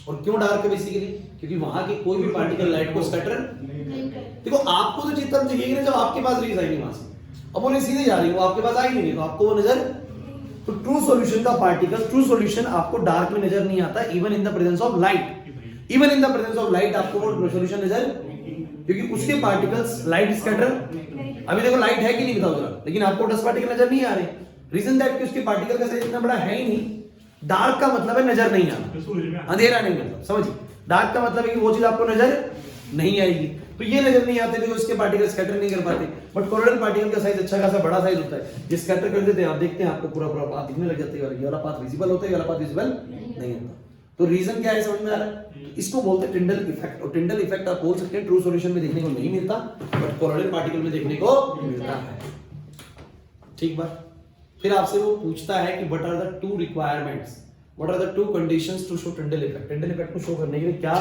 और क्यों डार्क है बेसिकली? क्योंकि वहां के कोई भी पार्टिकल लाइट को स्कैटर देखो, आपको तो चित्र दिखेगी ना जब आपके पास रेज आएंगी वहां से, अब वो सीधे जा रही है, वो आपके पास आई नहीं, तो आपको वो नजर। तो ट्रू सॉल्यूशन का पार्टिकल, ट्रू सॉल्यूशन आपको डार्क में नजर नहीं आता, even in the presence of light. Even in the presence of light आपको वो सॉल्यूशन नजर, क्योंकि उसके पार्टिकल्स लाइट स्कैटर। अभी देखो लाइट है कि नहीं बताओ जरा, लेकिन आपको 10 पार्टिकल नजर नहीं आ रहे। रीजन दैट कि उसके पार्टिकल का साइज इतना बड़ा है ही नहीं। डार्क का मतलब है नजर नहीं आना, अंधेरा नहीं मतलब, समझिए। डार्क का मतलब है कि वो चीज आपको नजर नहीं आएगी, तो ये नजर नहीं आते थे, उसके पार्टिकल स्कैटर नहीं कर पाते। बट कोलाइडल पार्टिकल का साइज अच्छा खासा बड़ा साइज होता है, ये स्कैटर कर देते हैं, आप देखते हैं आपको पूरा पाथ दिखने लग जाता है, ये वाला पाथ विजिबल होता है, ये वाला पाथ विजिबल नहीं होता। तो रीजन क्या है समझ में आ रहा है? इसको बोलते हैं टिंडल इफेक्ट, और टिंडल इफेक्ट आप बोल सकते हैं ट्रू सॉल्यूशन में देखने को नहीं मिलता, बट कोलाइडल पार्टिकल में देखने को मिलता है। ठीक बात। फिर आपसे वो पूछता है कि what are the two requirements, what are the two conditions to show Tyndall effect. Tyndall effect को शो करने के लिए क्या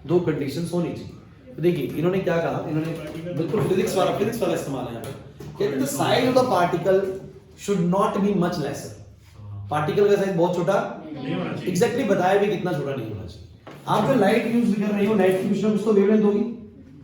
दो कंडीशंस होनी चाहिए? तो देखिए इन्होंने क्या कहा, इन्होंने बिल्कुल फिजिक्स वाला इस्तेमाल है यहाँ पे। कहते हैं the size of the particle should not be much laser. Particle का साइज बहुत छोटा नहीं होना चाहिए। एग्जैक्टली बताया भी कितना छोटा नहीं होना चाहिए। आप जो लाइट यूज कर रहे हो, लाइट की कुछ ना कुछ तो वेवलेंथ होगी।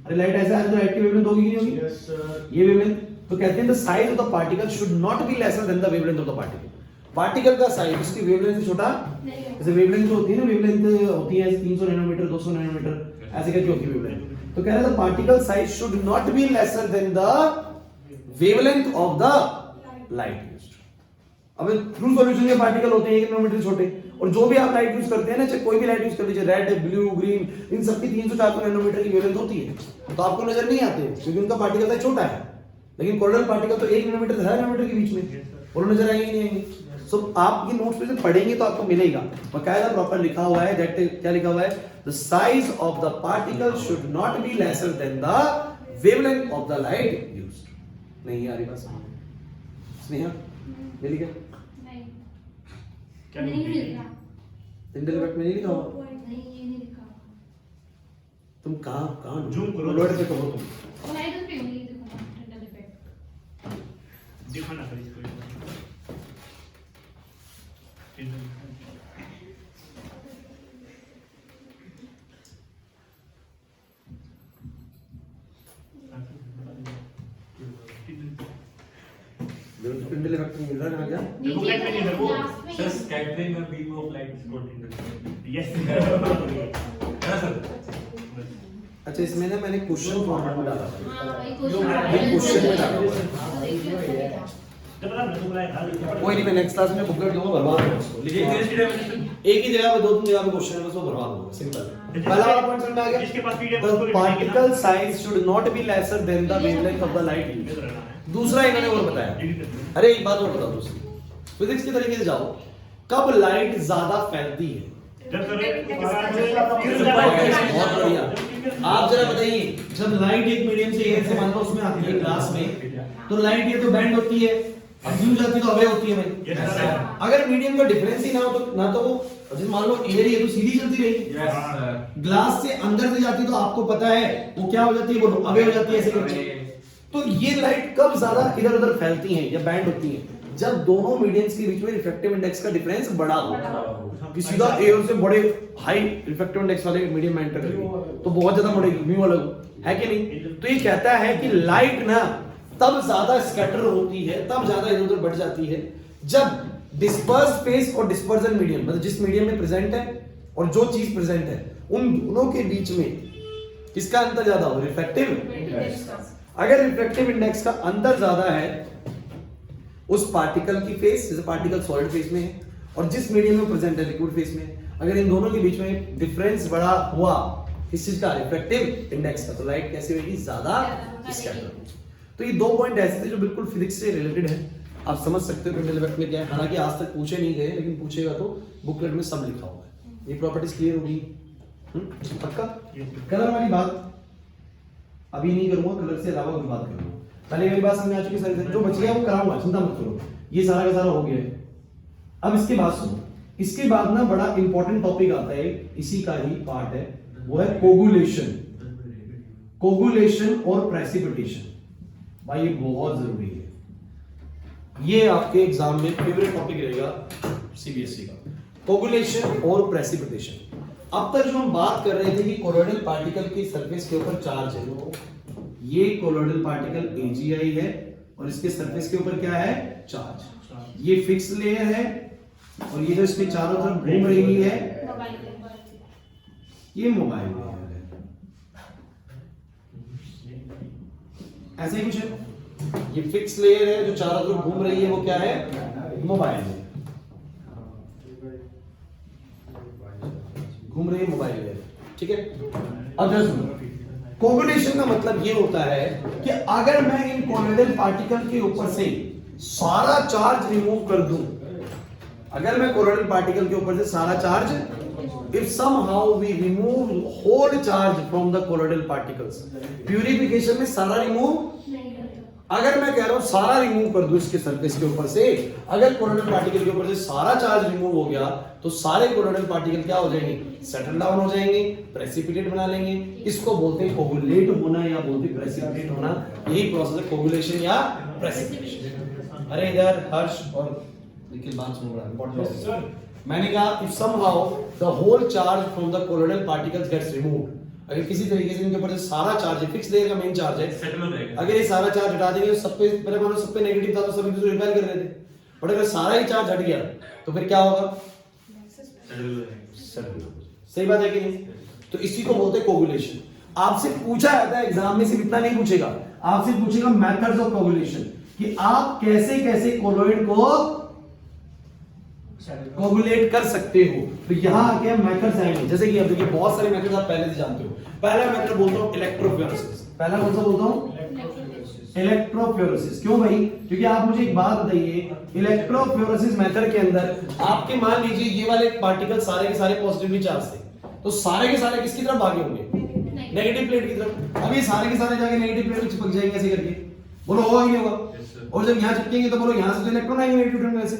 अरे लाइट ऐसा है तो लाइट की वेवलेंथ होगी नहीं होगी? Yes sir. ये वेवलेंथ, तो कहते हैं the size of the particle should not be lesser than the wavelength of the particle. Particle का साइज उसकी वेवलेंथ से छोटा, जैसे वेवलेंथ होती है ना, वेवलेंथ होती है 300 नैनोमीटर 200 नैनोमीटर ऐसे करके होती है वेवलेंथ। तो कह रहा था particle size should not be lesser than the wavelength of the light used. अब थ्रू सॉल्यूशन के पार्टिकल होते हैं 1 नैनोमीटर छोटे, और जो भी आप लाइट यूज करते हैं ना, चाहे कोई भी लाइट यूज कर लीजिए, रेड, ब्लू, ग्रीन, इन सबकी 300-400 नैनोमीटर की वेवलेंथ होती है, तो आपको नजर नहीं आते क्योंकि उनका पार्टिकल साइज छोटा है। लेकिन कोलोइडल पार्टिकल तो 1 नैनोमीटर से 1000 नैनोमीटर के बीच में, और नजर आएंगे नहीं आएंगे। सो आप ये नोट्स पे से पढ़ेंगे तो आपको मिलेगा, बकायदा प्रॉपर लिखा हुआ है। दैट क्या लिखा हुआ है? The size of the particle should not be lesser than the wavelength of the light used. नहीं आ रही बात समझ? स्नेहा मिली क्या? नहीं क्या नहीं लिखी? लिखा। इंटेलेक्ट में नहीं लिखा हुआ? नहीं ये नहीं लिखा। तुम कहां Zoom करो। लोड पे कहो तुम। स्लाइड पे नहीं देखो टंडल इफेक्ट। दिखाना कर इसको। इंटेलेक्ट में मिल रहा है क्या? देखो नीचे क्या नहीं है वो लास्ट में Sir, scattering a beam of light is called intensity. Yes है सर? अच्छा, इसमें ना मैंने क्वेश्चन फॉर्मेट में डाला था। हां भाई ये क्वेश्चन में डाला हुआ है। तो पता नहीं तो बुलाया कोई नहीं, मैं नेक्स्ट क्लास में बुकलेट दूंगा, भरवा दूंगा उसको। ये लिखिए किस डायमेंशन? एक ही जगह पे 2-3 जगह पे क्वेश्चन है, उसको भरवा दूंगा, सिंपल है। पहला वाला पॉइंट समझ में आ गया? जिसके पास PDF The particle size should not be lesser than the wavelength of the light used. दूसरा इन्होंने और बताया। अरे एक बात और बताओ दूसरी, फिजिक्स के तरीके से जाओ, कब लाइट ज्यादा फैलती है? बहुत बढ़िया। आप जरा बताइए, जब लाइट एक मीडियम से एयर से मान लो उसमें आती है ग्लास में, तो लाइट ये तो बैंड होती है, अब यूं जाती तो अवे होती है भाई। Yes, sir. अगर मीडियम का डिफरेंस ही ना हो तो ना तो वो, जैसे मान लो एयर ये तो सीधी चलती रही, Yes, sir. ग्लास से अंदर से जाती तो आपको पता है वो क्या हो जाती है, वो अवे हो जाती है ऐसे करके। तो ये लाइट कब ज्यादा इधर उधर फैलती हैं या बैंड होती हैं? जब दोनों मीडियम्स के बीच में रिफ्रैक्टिव इंडेक्स का डिफरेंस बड़ा हो। किसी का एयर से बड़े हाई रिफ्रैक्टिव इंडेक्स वाले मीडियम में एंटर करेगी तो बहुत ज्यादा बढ़ेगी, म्यू अलग है कि नहीं? तो ये कहता है कि लाइट ना तब ज्यादा स्कैटर होती है, तब ज्यादा इधर उधर बढ़ जाती है, जब डिस्पर्स स्पेस और डिस्पर्जन मीडियम, मतलब जिस मीडियम में प्रेजेंट है और जो चीज प्रेजेंट है उन दोनों के बीच में किसका अंतर ज्यादा हो? रिफ्रैक्टिव। अगर रिफ्रैक्टिव इंडेक्स का अंतर ज्यादा है उस पार्टिकल की फेस, जैसे पार्टिकल सॉलिड फेस में है और जिस मीडियम में प्रेजेंट है लिक्विड फेस में, अगर इन दोनों के बीच में डिफरेंस बड़ा हुआ किस चीज का? रिफ्रैक्टिव इंडेक्स का, तो लाइट कैसे होगी? ज्यादा स्कैटर। तो ये 2 पॉइंट ऐसे थे जो बिल्कुल फिजिक्स से रिलेटेड है, आप समझ सकते हो क्रिटिकल इफेक्ट में क्या है। हालांकि आज तक पूछे नहीं गए, लेकिन पूछेगा तो बुकलेट में सब लिखा हुआ है। ये प्रॉपर्टीज क्लियर होगी? पक्का? कलर वाली बात अभी नहीं करूंगा, कलर से अलावा कोई बात करूंगा। पहले मेरी बात समझ में आ चुकी है, जो बच गया वो कराऊंगा, चिंता मत करो, ये सारा का सारा हो गया है। अब इसके बाद सुनो, इसके बाद ना बड़ा इंपॉर्टेंट टॉपिक आता है, इसी का ही पार्ट है, वो है कोगुलेशन। कोगुलेशन और प्रेसिपिटेशन, भाई ये बहुत जरूरी है, ये आपके एग्जाम में फेवरेट टॉपिक रहेगा सीबीएसई का, कोगुलेशन और प्रेसिपिटेशन। अब तक जो हम बात कर रहे थे कि कोलोइडल पार्टिकल की सरफेस के ऊपर चार्ज है, ये कोलोइडल पार्टिकल AgI है और इसके सरफेस के ऊपर क्या है? चार्ज। ये फिक्स लेयर है और ये जो इसके चारों तरफ घूम रही है ये मोबाइल लेयर है। ऐसा ही कुछ है, ये फिक्स लेयर है जो चारों तरफ घूम रही है, वो क्या है? Mobile layer. घूम रही है मोबाइल लेयर, ठीक है? अब जरा सुनो, कोगुलेशन का मतलब ये होता है कि अगर मैं इन कोलोइडल पार्टिकल के ऊपर से सारा चार्ज रिमूव कर दूं, अगर मैं कोलोइडल पार्टिकल के ऊपर से सारा charge, if somehow we remove whole charge from the colloidal particles, purification में सारा रिमूव, अगर मैं कह रहा हूं सारा रिमूव कर दूं इसके सरफेस के ऊपर से, अगर कोलोइडल पार्टिकल के ऊपर से सारा चार्ज रिमूव हो गया तो सारे कोलोइडल पार्टिकल क्या हो जाएंगे? सेटल डाउन हो जाएंगे, प्रेसिपिटेट बना लेंगे। इसको बोलते हैं कोगुलेट होना या बोलते हैं प्रेसिपिटेट होना। यही प्रोसेस है कोगुलेशन या प्रेसिपिटेशन। अरे इधर हर्ष और निखिल बात सुन रहा है, इंपॉर्टेंट सर। मैंने कहा if somehow the whole charge from the colloidal particles gets removed, अगर किसी तरीके से इनके ऊपर से सारा चार्ज, फिक्स लेयर का मेन चार्ज है, सेटल हो जाएगा। अगर ये सारा चार्ज हटा देंगे तो सब पे, पहले मानो सब पे नेगेटिव था तो सब दूसरे रिपेल कर देते, बट अगर सारा ही चार्ज हट गया तो फिर क्या होगा? सेटल हो जाएगा। सही बात है कि नहीं? तो इसी को बोलते हैं कोगुलेशन। आपसे पूछा जाता है एग्जाम में, सिर्फ इतना नहीं पूछेगा, आपसे पूछेगा मेथड्स ऑफ कोगुलेशन, कि आप कैसे कैसे कोलोइड को कोगुलेट कर सकते हो। तो यहाँ आके हम मेथड्स आएंगे, जैसे कि अब देखिए बहुत सारे मेथड्स आप पहले से जानते हो। पहला मेथड बोलता हूँ इलेक्ट्रोफ्लोरेसिस। पहला कौन सा बोलता हूँ? इलेक्ट्रोफ्लोरेसिस। क्यों भाई? क्योंकि आप मुझे एक बात बताइए, इलेक्ट्रोफ्लोरेसिस मेथड के अंदर आपके मान लीजिए ये वाले पार्टिकल सारे के सारे पॉजिटिवली चार्ज थे, तो सारे के सारे किसकी तरफ भागे होंगे? नेगेटिव प्लेट की तरफ। अब ये सारे के सारे जाके नेगेटिव प्लेट में चिपक जाएंगे ऐसे करके, बोलो होगा ही नहीं होगा? और जब यहाँ चिपकेंगे तो बोलो यहाँ से तो इलेक्ट्रॉन आएंगे नेगेटिव प्लेट में ऐसे,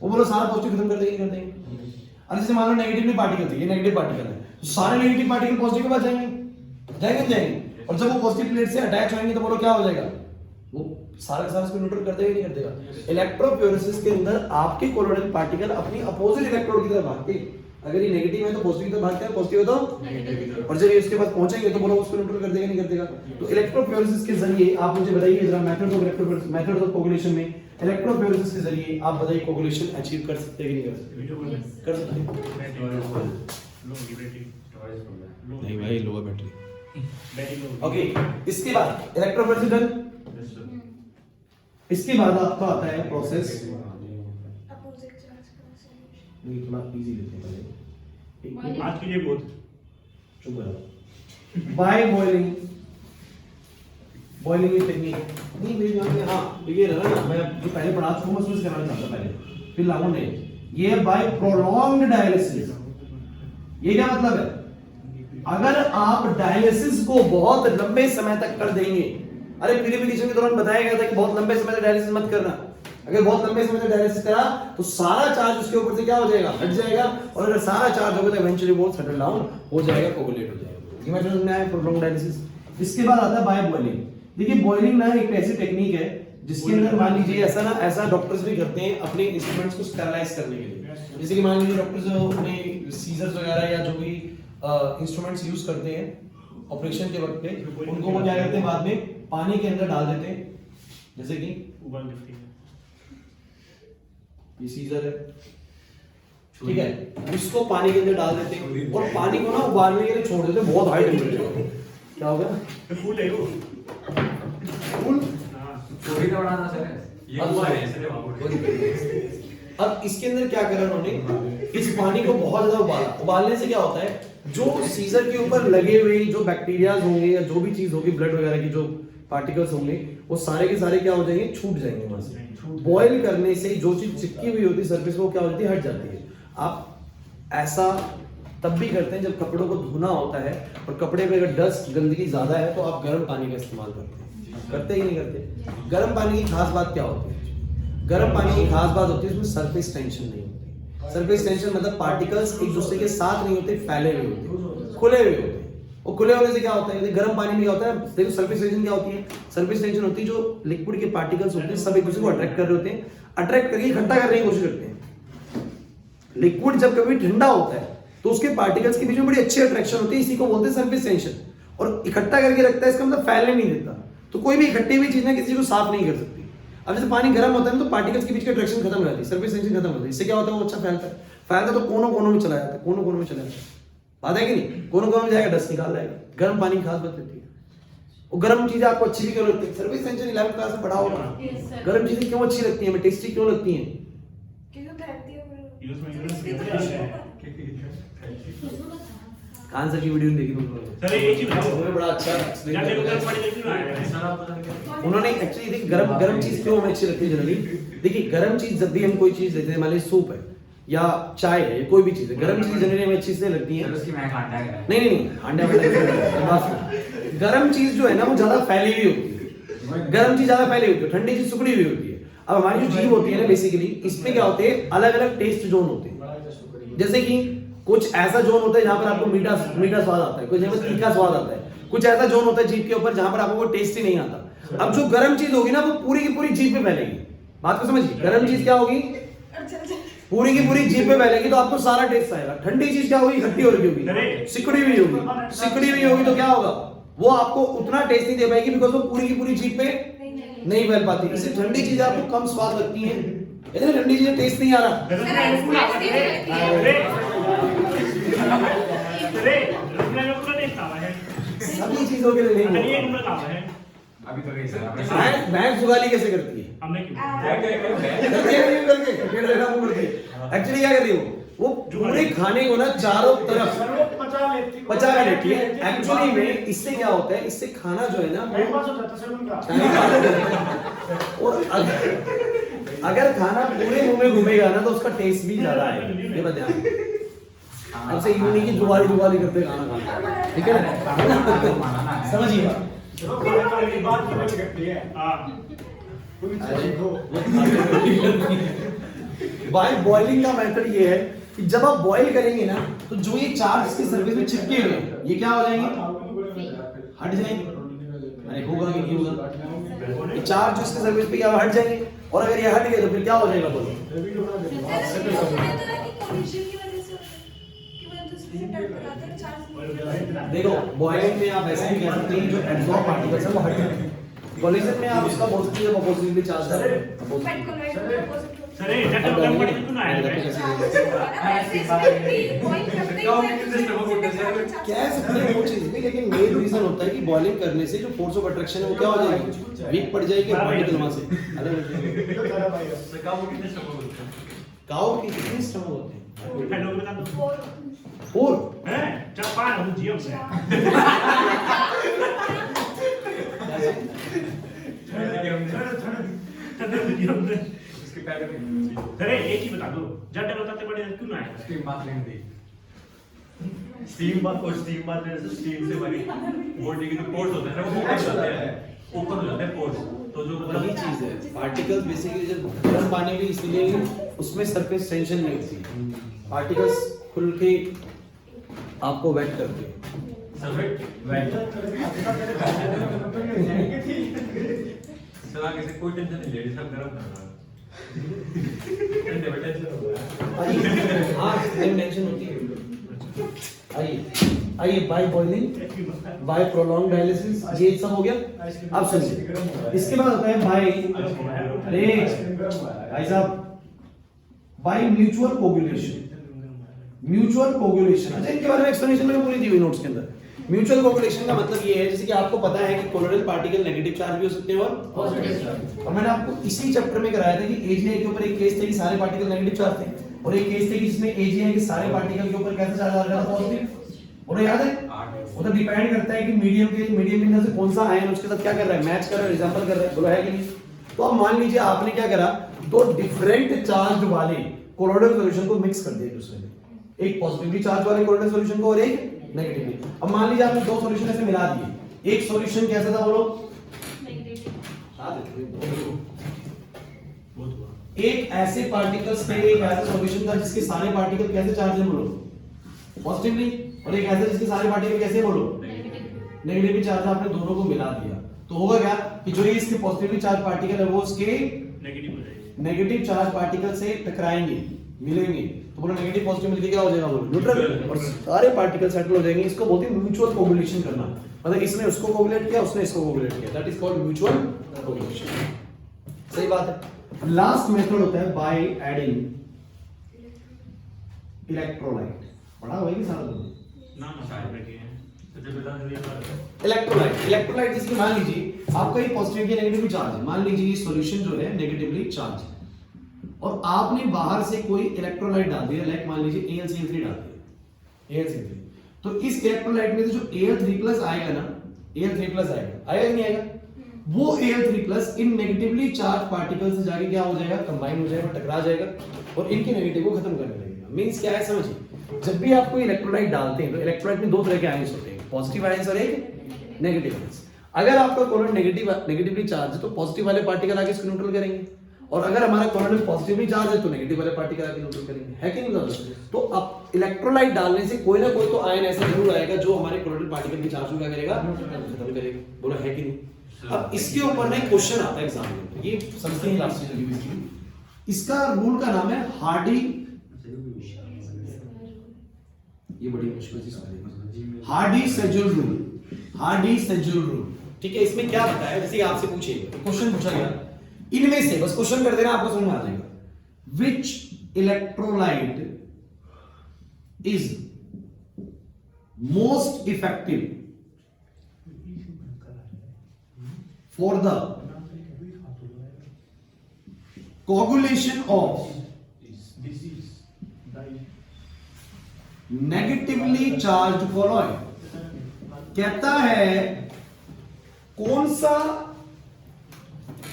वो बोलो सारा पॉजिटिव खत्म कर देंगे। और जैसे मान लो नेगेटिव पार्टिकल थे, ये नेगेटिव पार्टिकल है, तो सारे नेगेटिव पार्टिकल पॉजिटिव के पास जाएंगे, जाएंगे। और जब वो पॉजिटिव प्लेट से अटैच होंगे तो बोलो क्या हो जाएगा? वो सारा का सारा इसको न्यूट्रल कर देगा, नहीं कर देगा? इलेक्ट्रोफ्लोरेसिस के अंदर आपके कोलोइडल पार्टिकल अपनी अपोजिट इलेक्ट्रोड की तरफ भागते हैं। अगर ये नेगेटिव है तो पॉजिटिव की तरफ भागते हैं, पॉजिटिव है तो नेगेटिव। और जब ये उसके पास पहुंचेंगे तो बोलो उसको न्यूट्रल कर देगा, नहीं कर देगा? तो इलेक्ट्रोफ्लोरेसिस के जरिए आप मुझे बताइए जरा methods of electrophoresis, methods of coagulation में इलेक्ट्रोफ्लोरेसिस के जरिए आप बताइए कोगुलेशन अचीव कर सकते हैं कि नहीं कर सकते? कर सकते हैं। नहीं भाई, लो बैटरी। ओके, इसके बाद इलेक्ट्रोफ्लोरेसिस डन। इसके बाद आपका आता है प्रोसेस, नहीं थोड़ा इजी लेते हैं पहले, आज के लिए बहुत चुप रहो। बाय बॉइलिंग, बॉइलिंग की टेक्निक नहीं मेरी जान में, हाँ ये रहा ना, मैं जो पहले पढ़ा चुका हूं उसमें करना चाहता पहले, फिर लागू नहीं। ये बाय प्रोलॉन्ग्ड डायलिसिस। ये क्या मतलब है? अगर आप डायलिसिस को बहुत लंबे समय तक कर देंगे, अरे प्यूरिफिकेशन के दौरान बताया गया था कि बहुत लंबे समय तक डायलिसिस मत करना। अगर बहुत लंबे समय तक डायलिसिस करा तो सारा चार्ज उसके ऊपर से क्या हो जाएगा? हट जाएगा। और अगर सारा चार्ज होगा तो इवेंचुअली वो सेटल डाउन हो जाएगा, कोगुलेट हो जाएगा। ये मतलब समझ में आया प्रोलॉन्ग डायलिसिस। इसके बाद आता है बाय बॉइलिंग। देखिए बॉइलिंग ना एक ऐसी टेक्निक है जिसके अंदर मान लीजिए ऐसा डॉक्टर्स भी करते हैं अपने इंस्ट्रूमेंट्स को स्टेरलाइज करने के लिए। जैसे कि मान लीजिए डॉक्टर्स अपने सीजर्स वगैरह या जो भी इंस्ट्रूमेंट्स यूज करते हैं ऑपरेशन के वक्त पे, उनको वो क्या करते हैं बाद में पानी के अंदर डाल देते हैं। जैसे कि ये सीजर है, ठीक है, इसको पानी के अंदर डाल देते हैं और पानी को ना उबालने के लिए छोड़ देते हैं बहुत हाई टेम्परेचर। क्या होगा? फूल है वो, फूल चोरी का बनाना सर, ये हुआ है ऐसे अब इसके अंदर क्या करा उन्होंने, इस पानी को बहुत ज्यादा उबाला। उबालने से क्या होता है, जो सीजर के ऊपर लगे हुए जो बैक्टीरियाज होंगे या जो भी चीज होगी, ब्लड वगैरह की जो पार्टिकल्स होंगे, वो सारे के सारे क्या हो जाएंगे? छूट जाएंगे वहां से। बॉयल करने से जो चीज चिपकी हुई होती है सरफेस वो क्या हो जाती है? हट जाती है। आप ऐसा तब भी करते हैं जब कपड़ों को धोना होता है और कपड़े पे अगर डस्ट गंदगी ज्यादा है तो आप गर्म पानी का इस्तेमाल करते ही नहीं करते? गर्म पानी की खास बात क्या होती है? गर्म पानी की खास बात होती है उसमें सरफेस टेंशन नहीं होती। सरफेस टेंशन मतलब पार्टिकल्स एक दूसरे के साथ नहीं होते, फैले हुए होते, खुले हुए होते हैं। और खुले होने से क्या होता है? गर्म पानी में क्या होता है? देखो सरफेस टेंशन क्या होती है? सरफेस टेंशन होती है जो लिक्विड के पार्टिकल्स होते हैं सब एक दूसरे को अट्रैक्ट कर रहे होते हैं, अट्रैक्ट करके इकट्ठा करने की कोशिश करते हैं। लिक्विड जब कभी ठंडा होता है तो उसके पार्टिकल्स के बीच में बड़ी अच्छी अट्रैक्शन होती है, इसी को बोलते हैं सरफेस टेंशन। और इकट्ठा करके रखता है, इसका मतलब फैलने नहीं देता। तो कोई भी इकट्ठी हुई चीज ना किसी को साफ नहीं कर सकती। अब जैसे पानी गर्म होता है तो पार्टिकल्स के बीच की अट्रैक्शन खत्म हो जाती है, सरफेस टेंशन खत्म हो जाती है। इससे क्या होता है? वो अच्छा फैलता तो कोनों में चला जाता है, कोनों में चला जाता है। बात है कि नहीं? कोनों में जाएगा, डस्ट निकाल जाएगा। गर्म पानी की खास बात रहती है। वो गर्म चीजें आपको अच्छी भी क्यों लगती है? सर्विस टेंशन 11th क्लास में पढ़ा होगा। गर्म चीजें क्यों अच्छी लगती हैं, टेस्टी क्यों लगती हैं? आंसर की वीडियो देखी तुमने? सर एक चीज बताओ, उन्होंने बड़ा अच्छा एक्सप्लेन क्या किया। पढ़ी देखी ना? उन्होंने एक्चुअली देखिए गरम चीज क्यों हमें अच्छी लगती है जनरली। देखिए गरम चीज जब भी हम कोई चीज लेते हैं, मान लीजिए सूप है या चाय है, कोई भी चीज है, गरम चीज जनरली हमें अच्छी से लगती है। उसकी मैं खांडा है। नहीं अंडा गरम चीज जो है ना वो ज्यादा फैली हुई होती है। गरम चीज ज्यादा फैली होती है, ठंडी चीज सुखड़ी हुई होती है। अब हमारी जो जीभ होती है ना बेसिकली, इसमें क्या होते हैं? अलग अलग टेस्ट जोन होते हैं। जैसे कि कुछ ऐसा जोन होता है जहां पर आपको मीठा स्वाद आता है, कुछ जगह तीखा स्वाद आता है, कुछ ऐसा जोन होता है जीभ के ऊपर जहां पर आपको टेस्ट ही नहीं आता। अब जो गर्म चीज होगी ना वो पूरी की पूरी जीभ पे फैलेगी। बात को समझिए, गर्म चीज क्या होगी? पूरी की पूरी जीभ पे फैलेगी तो आपको सारा टेस्ट आएगा। ठंडी चीज क्या होगी? खट्टी हो रही होगी, सिकुड़ी हुई होगी। सिकुड़ी हुई होगी तो क्या होगा? वो आपको उतना टेस्ट नहीं दे पाएगी, बिकॉज वो पूरी की पूरी जीभ पे नहीं फैल पाती। इससे ठंडी चीजें आपको कम स्वाद लगती हैं, इतनी ठंडी चीजें टेस्ट नहीं आ रहा। अरे सभी चीजों के लिए अच्छा नहीं ये होगा। नंबर कहाँ है अभी तो नहीं सर आपने बैंक जुगाली कैसे करती है? हमने क्यों एक्चुअली क्या कर रही हो वो पूरे खाने को ना चारों तरफ सर वो पचा के लेती है। एक्चुअली में इससे क्या होता है, इससे खाना जो है ना टाइम पास हो जाता है सर उनका। और अगर खाना पूरे मुंह में घूमेगा ना तो उसका टेस्ट भी ज्यादा है। ये बताया अब से यूं नहीं कि जुगाली करते खाना खाना, ठीक है ना? समझिए बात। चलो खाने वाले की बात की बड़ी करती है। हाँ पूरी चीज़ को बाय बॉइलिंग का मेथड ये है कि जब आप बॉईल करेंगे ना तो जो ये चार्ज इसकी सरफेस में चिपके हुए हैं ये क्या हो जाएंगे, हट जाएंगे। अरे होगा कि नहीं होगा? ये चार्ज जो इसके सरफेस पे क्या हट जाएंगे, और अगर ये हट गए तो फिर क्या हो जाएगा बोलो? देखो बॉइलिंग में आप ऐसे भी कह सकते हैं जो एब्जॉर्ब पार्टिकल्स है वो हट जाते हैं। कॉलिजन में आप उसका पॉजिटिव या पॉजिटिवली चार्ज कर रहे हैं। सर ये जट कम पड़ी क्यों ना आया कह सकते हैं वो चीज भी, लेकिन मेन रीजन होता है कि बॉइलिंग करने से जो फोर्स ऑफ अट्रैक्शन है वो क्या हो जाएगी, वीक पड़ जाएगी पार्टिकल वहां से अलग हो जाएगी। काऊ की कितने स्टमक होते हैं? हेलो बता दो 4 हैं जापान हम जियो से उसके पहले भी सर एक ही बता दो जट बताते बड़े क्यों ना आया स्टीम बात लेने दी स्टीम बात और स्टीम बात में स्टीम से बनी बॉडी के जो पोर्स होते हैं ना वो ऊपर जाते हैं, ऊपर हो जाते हैं पोर्स। तो जो वही चीज है, पार्टिकल्स बेसिकली जब गर्म पानी भी इसलिए उसमें सरफेस टेंशन नहीं होती, पार्टिकल्स खुल के आपको वेट करते हैं। सर आगे से कोई टेंशन नहीं लेडी सब गरम कर रहा है ठंडे में टेंशन हो रहा है। आइए हाँ टेंशन होती है। आइए by boiling bye prolong dialysis ये सब हो गया। अब सुनिए इसके बाद होता है बाय भाई साहब by mutual coagulation. Mutual coagulation, अच्छा इनके बारे में एक्सप्लेनेशन मैंने पूरी दी हुई नोट्स के अंदर। म्यूचुअल कोगुलेशन का मतलब ये है जैसे कि आपको पता है कि कोलोइडल पार्टिकल नेगेटिव चार्ज भी हो सकते हैं और पॉजिटिव चार्ज। और मैंने आपको इसी चैप्टर में कराया था कि एजीआई के ऊपर एक केस थे कि सारे पार्टिकल नेगेटिव चार्ज थे, और एक केस थे कि जिसमें एजीआई के सारे पार्टिकल के ऊपर कैसा चार्ज आ रहा था, पॉजिटिव। और याद है वो तो डिपेंड करता है कि मीडियम के अंदर से कौन सा आयन उसके साथ क्या कर रहा है, मैच कर रहा है, एग्जांपल कर रहा है, बोला है कि नहीं? तो अब मान लीजिए आपने क्या करा, दो डिफरेंट चार्ज वाले कोलोइडल सॉल्यूशन को मिक्स कर दिया एक दूसरे में, एक पॉजिटिवली चार्ज वाले कोलोइडल सॉल्यूशन को और एक नेगेटिवली। अब मान लीजिए आपने दो सॉल्यूशन ऐसे मिला दिए, एक सॉल्यूशन कैसा था बोलो, एक ऐसे पार्टिकल्स थे, एक ऐसा सॉल्यूशन था जिसके सारे पार्टिकल कैसे चार्ज है बोलो, पॉजिटिवली, और एक ऐसा जिसके सारे पार्टिकल कैसे बोलो, नेगेटिवली चार्ज। आपने दोनों को मिला दिया तो होगा क्या कि जो ये इसके पॉजिटिवली चार्ज पार्टिकल है वो उसके नेगेटिव हो जाएगी। नेगेटिव चार्ज पार्टिकल से टकराएंगे, मिलेंगे, तो बोलो नेगेटिव पॉजिटिव मिलके क्या हो जाएगा बोलो, न्यूट्रल, और सारे पार्टिकल सेटल हो जाएंगे। इसको बोलते हैं म्यूचुअल कोगुलेशन करना, मतलब इसने उसको कोगुलेट किया, उसने इसको कोगुलेट किया, that is called mutual coagulation. सही बात है। लास्ट मेथड होता है बाय एडिंग इलेक्ट्रोलाइट। पढ़ा होगा कि सारा तुमने ना शायद रखे हैं तो जब बता दिया इलेक्ट्रोलाइट जैसे कि मान लीजिए आपका ये पॉजिटिव या नेगेटिव चार्ज है, मान लीजिए ये सॉल्यूशन जो है नेगेटिवली चार्ज है, और आपने बाहर से कोई इलेक्ट्रोलाइट डाल दिया, लाइक मान लीजिए AlCl3 डाल दिया, AlCl3, तो इस इलेक्ट्रोलाइट में से जो Al3+ आएगा ना, Al3+ आएगा कि नहीं आएगा, वो Al3+ इन नेगेटिवली चार्ज पार्टिकल से जाके क्या हो जाएगा, कंबाइन हो जाएगा, टकरा जाएगा और इनके नेगेटिव को खत्म करने लगेगा। मींस क्या है समझिए, जब भी आप कोई इलेक्ट्रोलाइट डालते हैं तो इलेक्ट्रोलाइट में दो तरह के आयंस होते हैं, पॉजिटिव आयंस और एक नेगेटिव आयंस। अगर आपका कोलोइड नेगेटिवली चार्ज है तो पॉजिटिव वाले पार्टिकल आके इसको न्यूट्रल करेंगे, और अगर हमारा कोलोइड पॉजिटिवली चार्ज है तो नेगेटिव वाले पार्टिकल आके न्यूट्रल करेंगे, है कि नहीं? तो अब इलेक्ट्रोलाइट डालने से कोई ना कोई तो आयन ऐसा जरूर आएगा जो हमारे कोलोइडल पार्टिकल की चार्ज को क्या करेगा, खत्म करेगा, बोला है कि नहीं? अब इसके ऊपर ना एक क्वेश्चन आता है एग्जाम में, ये समझते हैं लास्ट ईयर, इसका रूल का नाम है हार्डी, ये बड़ी मुश्किल चीज है, हार्डी-सेजुल रूल। हार्डी-सेजुल रूल, ठीक है। इसमें क्या बताया, जैसे आपसे पूछे क्वेश्चन पूछा गया, इनमें से बस क्वेश्चन कर देना, आपको समझ में आ जाएगा, which electrolyte is most effective for the coagulation of negatively charged colloid, कहता है कौन सा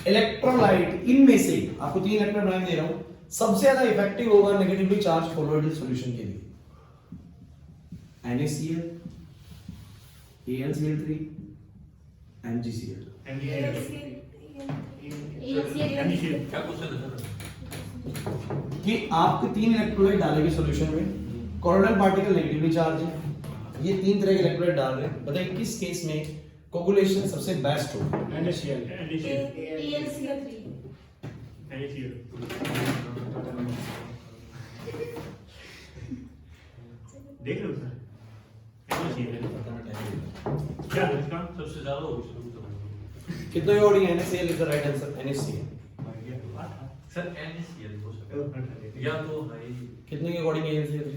इलेक्ट्रोलाइट इनमें से, आपको 3 इलेक्ट्रोलाइट दे रहा हूं, सबसे ज्यादा इफेक्टिव होगा नेगेटिवली चार्ज कोलोइडल सॉल्यूशन के लिए? NaCl, AlCl3, MgCl। क्या क्वेश्चन है सर? कि आपके 3 इलेक्ट्रोलाइट डालेंगे सॉल्यूशन में, कोलोइडल पार्टिकल नेगेटिवली चार्ज है, ये 3 तरह के इलेक्ट्रोलाइट डाल रहे हैं, बताइए किस केस में कोगुलेशन सबसे बेस्ट होगा? NaCl देख लो सर, क्या है इसका? सबसे ज्यादा होगी शुरू तो कितने Audi NaCl is the right answer? NaCl। Sir NaCl हो सकता है या तो है कितने के अकॉर्डिंग AlCl?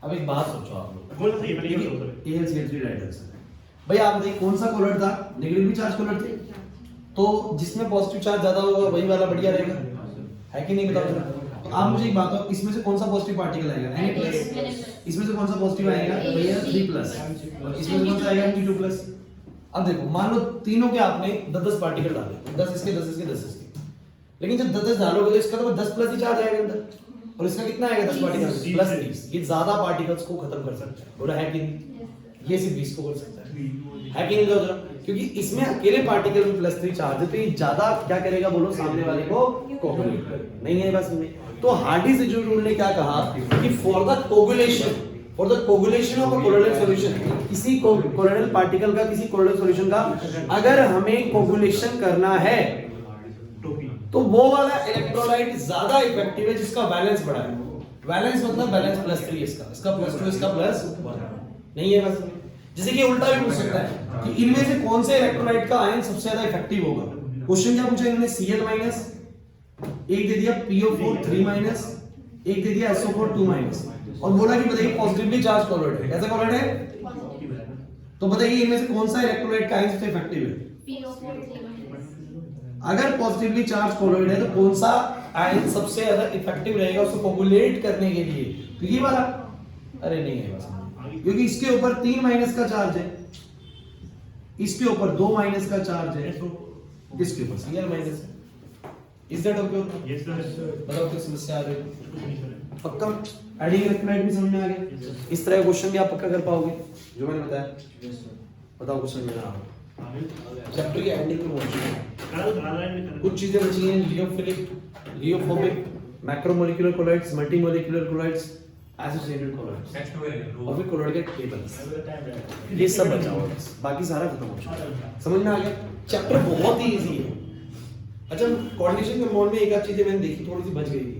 अब एक बात सोचो आप लोग, बोल सही है, ये बोलो सर। AlCl3 राइट आंसर है। भाई आप बताइए कौन सा कोलोइड था? नेगेटिवली चार्ज कोलोइड थे, तो जिसमें पॉजिटिव चार्ज ज्यादा होगा वही वाला बढ़िया रहेगा, है कि नहीं? बताओ जरा। तो आप मुझे एक बात बताओ, इसमें से कौन सा पॉजिटिव पार्टिकल आएगा? Na+। इसमें से कौन सा पॉजिटिव आएगा भैया? 3+। इसमें से कौन सा आएगा? Mg2+। अब देखो, मान लो तीनों के आपने 10-10 पार्टिकल डाले, 10 इसके 10 इसके 10 इसके, लेकिन जब 10-10 डालोगे तो इसका तो 10+ ही चार्ज आएगा अंदर, और इसका कितना आएगा? 10 पार्टिकल +30। ये ज्यादा पार्टिकल्स को खत्म कर सकता है, बोला है कि नहीं? ये सिर्फ 20 को कर सकता है कि नहीं? जरा, क्योंकि इसमें अकेले पार्टिकल में +3 चार्ज है, तो ये ज्यादा क्या करेगा बोलो? सामने वाले को कोगुलेट करेगा। नहीं है बस में। तो हार्डी से जो रूल ने क्या कहा कि for the coagulation of a colloidal solution, किसी कोलोइडल पार्टिकल का किसी कोलोइडल सॉल्यूशन का अगर हमें कोगुलेशन करना है तो वो वाला इलेक्ट्रोलाइट ज्यादा इफेक्टिव है जिसका वैलेंस बड़ा है। वैलेंस मतलब बैलेंस +3 इसका +2 इसका +1 नहीं है बस। जैसे कि उल्टा भी पूछ सकता है कि इनमें से कौन से इलेक्ट्रोलाइट का आयन सबसे ज्यादा इफेक्टिव होगा। क्वेश्चन क्या पूछा इन्होंने? Cl-, एक दे दिया PO4 3-, एक दे दिया SO4 2-, और बोला कि बताइए पॉजिटिवली चार्ज कोलोइड है। कैसा कोलोइड है? तो बताइए इनमें से कौन सा इलेक्ट्रोलाइट का आयन सबसे इफेक्टिव है? अगर पॉजिटिवली चार्ज कोलोइड है तो कौन सा आयन सबसे ज्यादा इफेक्टिव रहेगा उसको कोगुलेट करने के लिए? तो ये वाला। अरे नहीं है बस, क्योंकि इसके ऊपर 3- का चार्ज है, इसके ऊपर 2- का चार्ज है, इसके ऊपर Cl- है। Is that okay? Yes sir. बताओ क्या समस्या आ रही है? पक्का एडिंग इलेक्ट्रोलाइट भी समझ में आ गया? इस तरह का क्वेश्चन भी आप पक्का कर पाओगे जो मैंने बताया? बताओ क्वेश्चन में ना चैप्टर की एंडिंग में पहुंचे। कुछ चीजें बची हैं, lyophilic, lyophobic, macromolecular colloids, multimolecular colloids, associated colloids next में और फिर कोलॉइड के टेबल्स। ये सब बचा हुआ है, बाकी सारा खत्म हो चुका है। समझ में आ गया? चैप्टर बहुत ही इजी है। अच्छा, कोऑर्डिनेशन के मोड में एक आध चीजें मैंने देखी थोड़ी सी बच गई थी,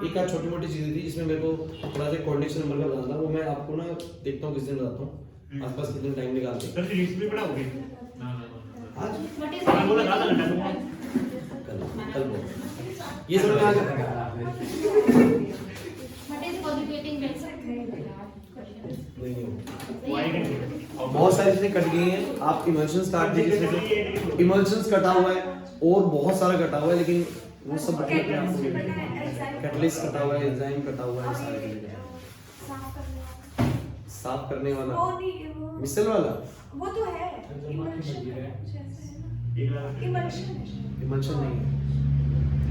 एक आध छोटी मोटी चीजें थी जिसमें मेरे को थोड़ा सा कोऑर्डिनेशन नंबर का बताना था, वो मैं आपको ना देखता हूँ किस दिन बताता हूँ, आसपास कितने टाइम निकाल के। सर फिर इसमें पढ़ा होगे आज मैं बोला था ना टाइम कल बोल ये समझ में आ गया? नहीं हो, बहुत सारी चीजें कट गई हैं। आप इमल्शंस काट दीजिए, इमल्शंस कटा हुआ है और बहुत सारा कटा हुआ है, लेकिन वो सब कैटलिस्ट कटा हुआ है, एंजाइम कटा हुआ है, सारे चीजें साफ करने वाला, वो नहीं, वो मिसल वाला, वो तो है इमल्शन है, कुछ ऐसा है ना, इमल्शन है। इमल्शन नहीं है।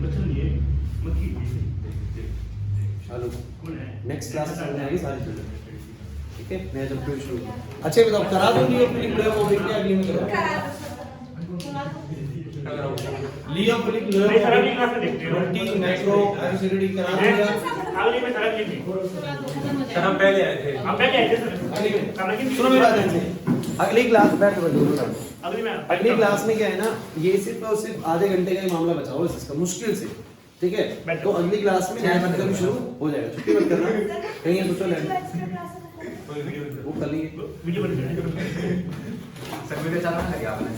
मतलब ये मक्खी चलो कौन है? नेक्स्ट क्लास में समझ आएगी सारी चीजें, ठीक है? मैं जब फिर शुरू। अच्छा बताओ, करा दूंगी अपनी लियोफिलिक क्या अगली में करो? लियोफिलिक नहीं सर अगली क्लास में देखते हैं। मल्टी मैक्रो एसिडिटी करा दूंगा अगली में सर अगली में सर हम पहले आए थे। हम पहले आए थे सर। अगली में। अगली सुनो मेरी बात ध्यान से, अगली क्लास बैठ के बताओ। अगली में अगली क्लास में क्या है ना, ये सिर्फ और सिर्फ आधे घंटे का ही मामला बचा हुआ है इसका, मुश्किल से, ठीक है? तो अगली क्लास में नया मतलब शुरू हो जाएगा। छुट्टी मत करना, कहीं सोचो लेना वो कल ही वीडियो बन गया सर वीडियो चलाने लगे आपने।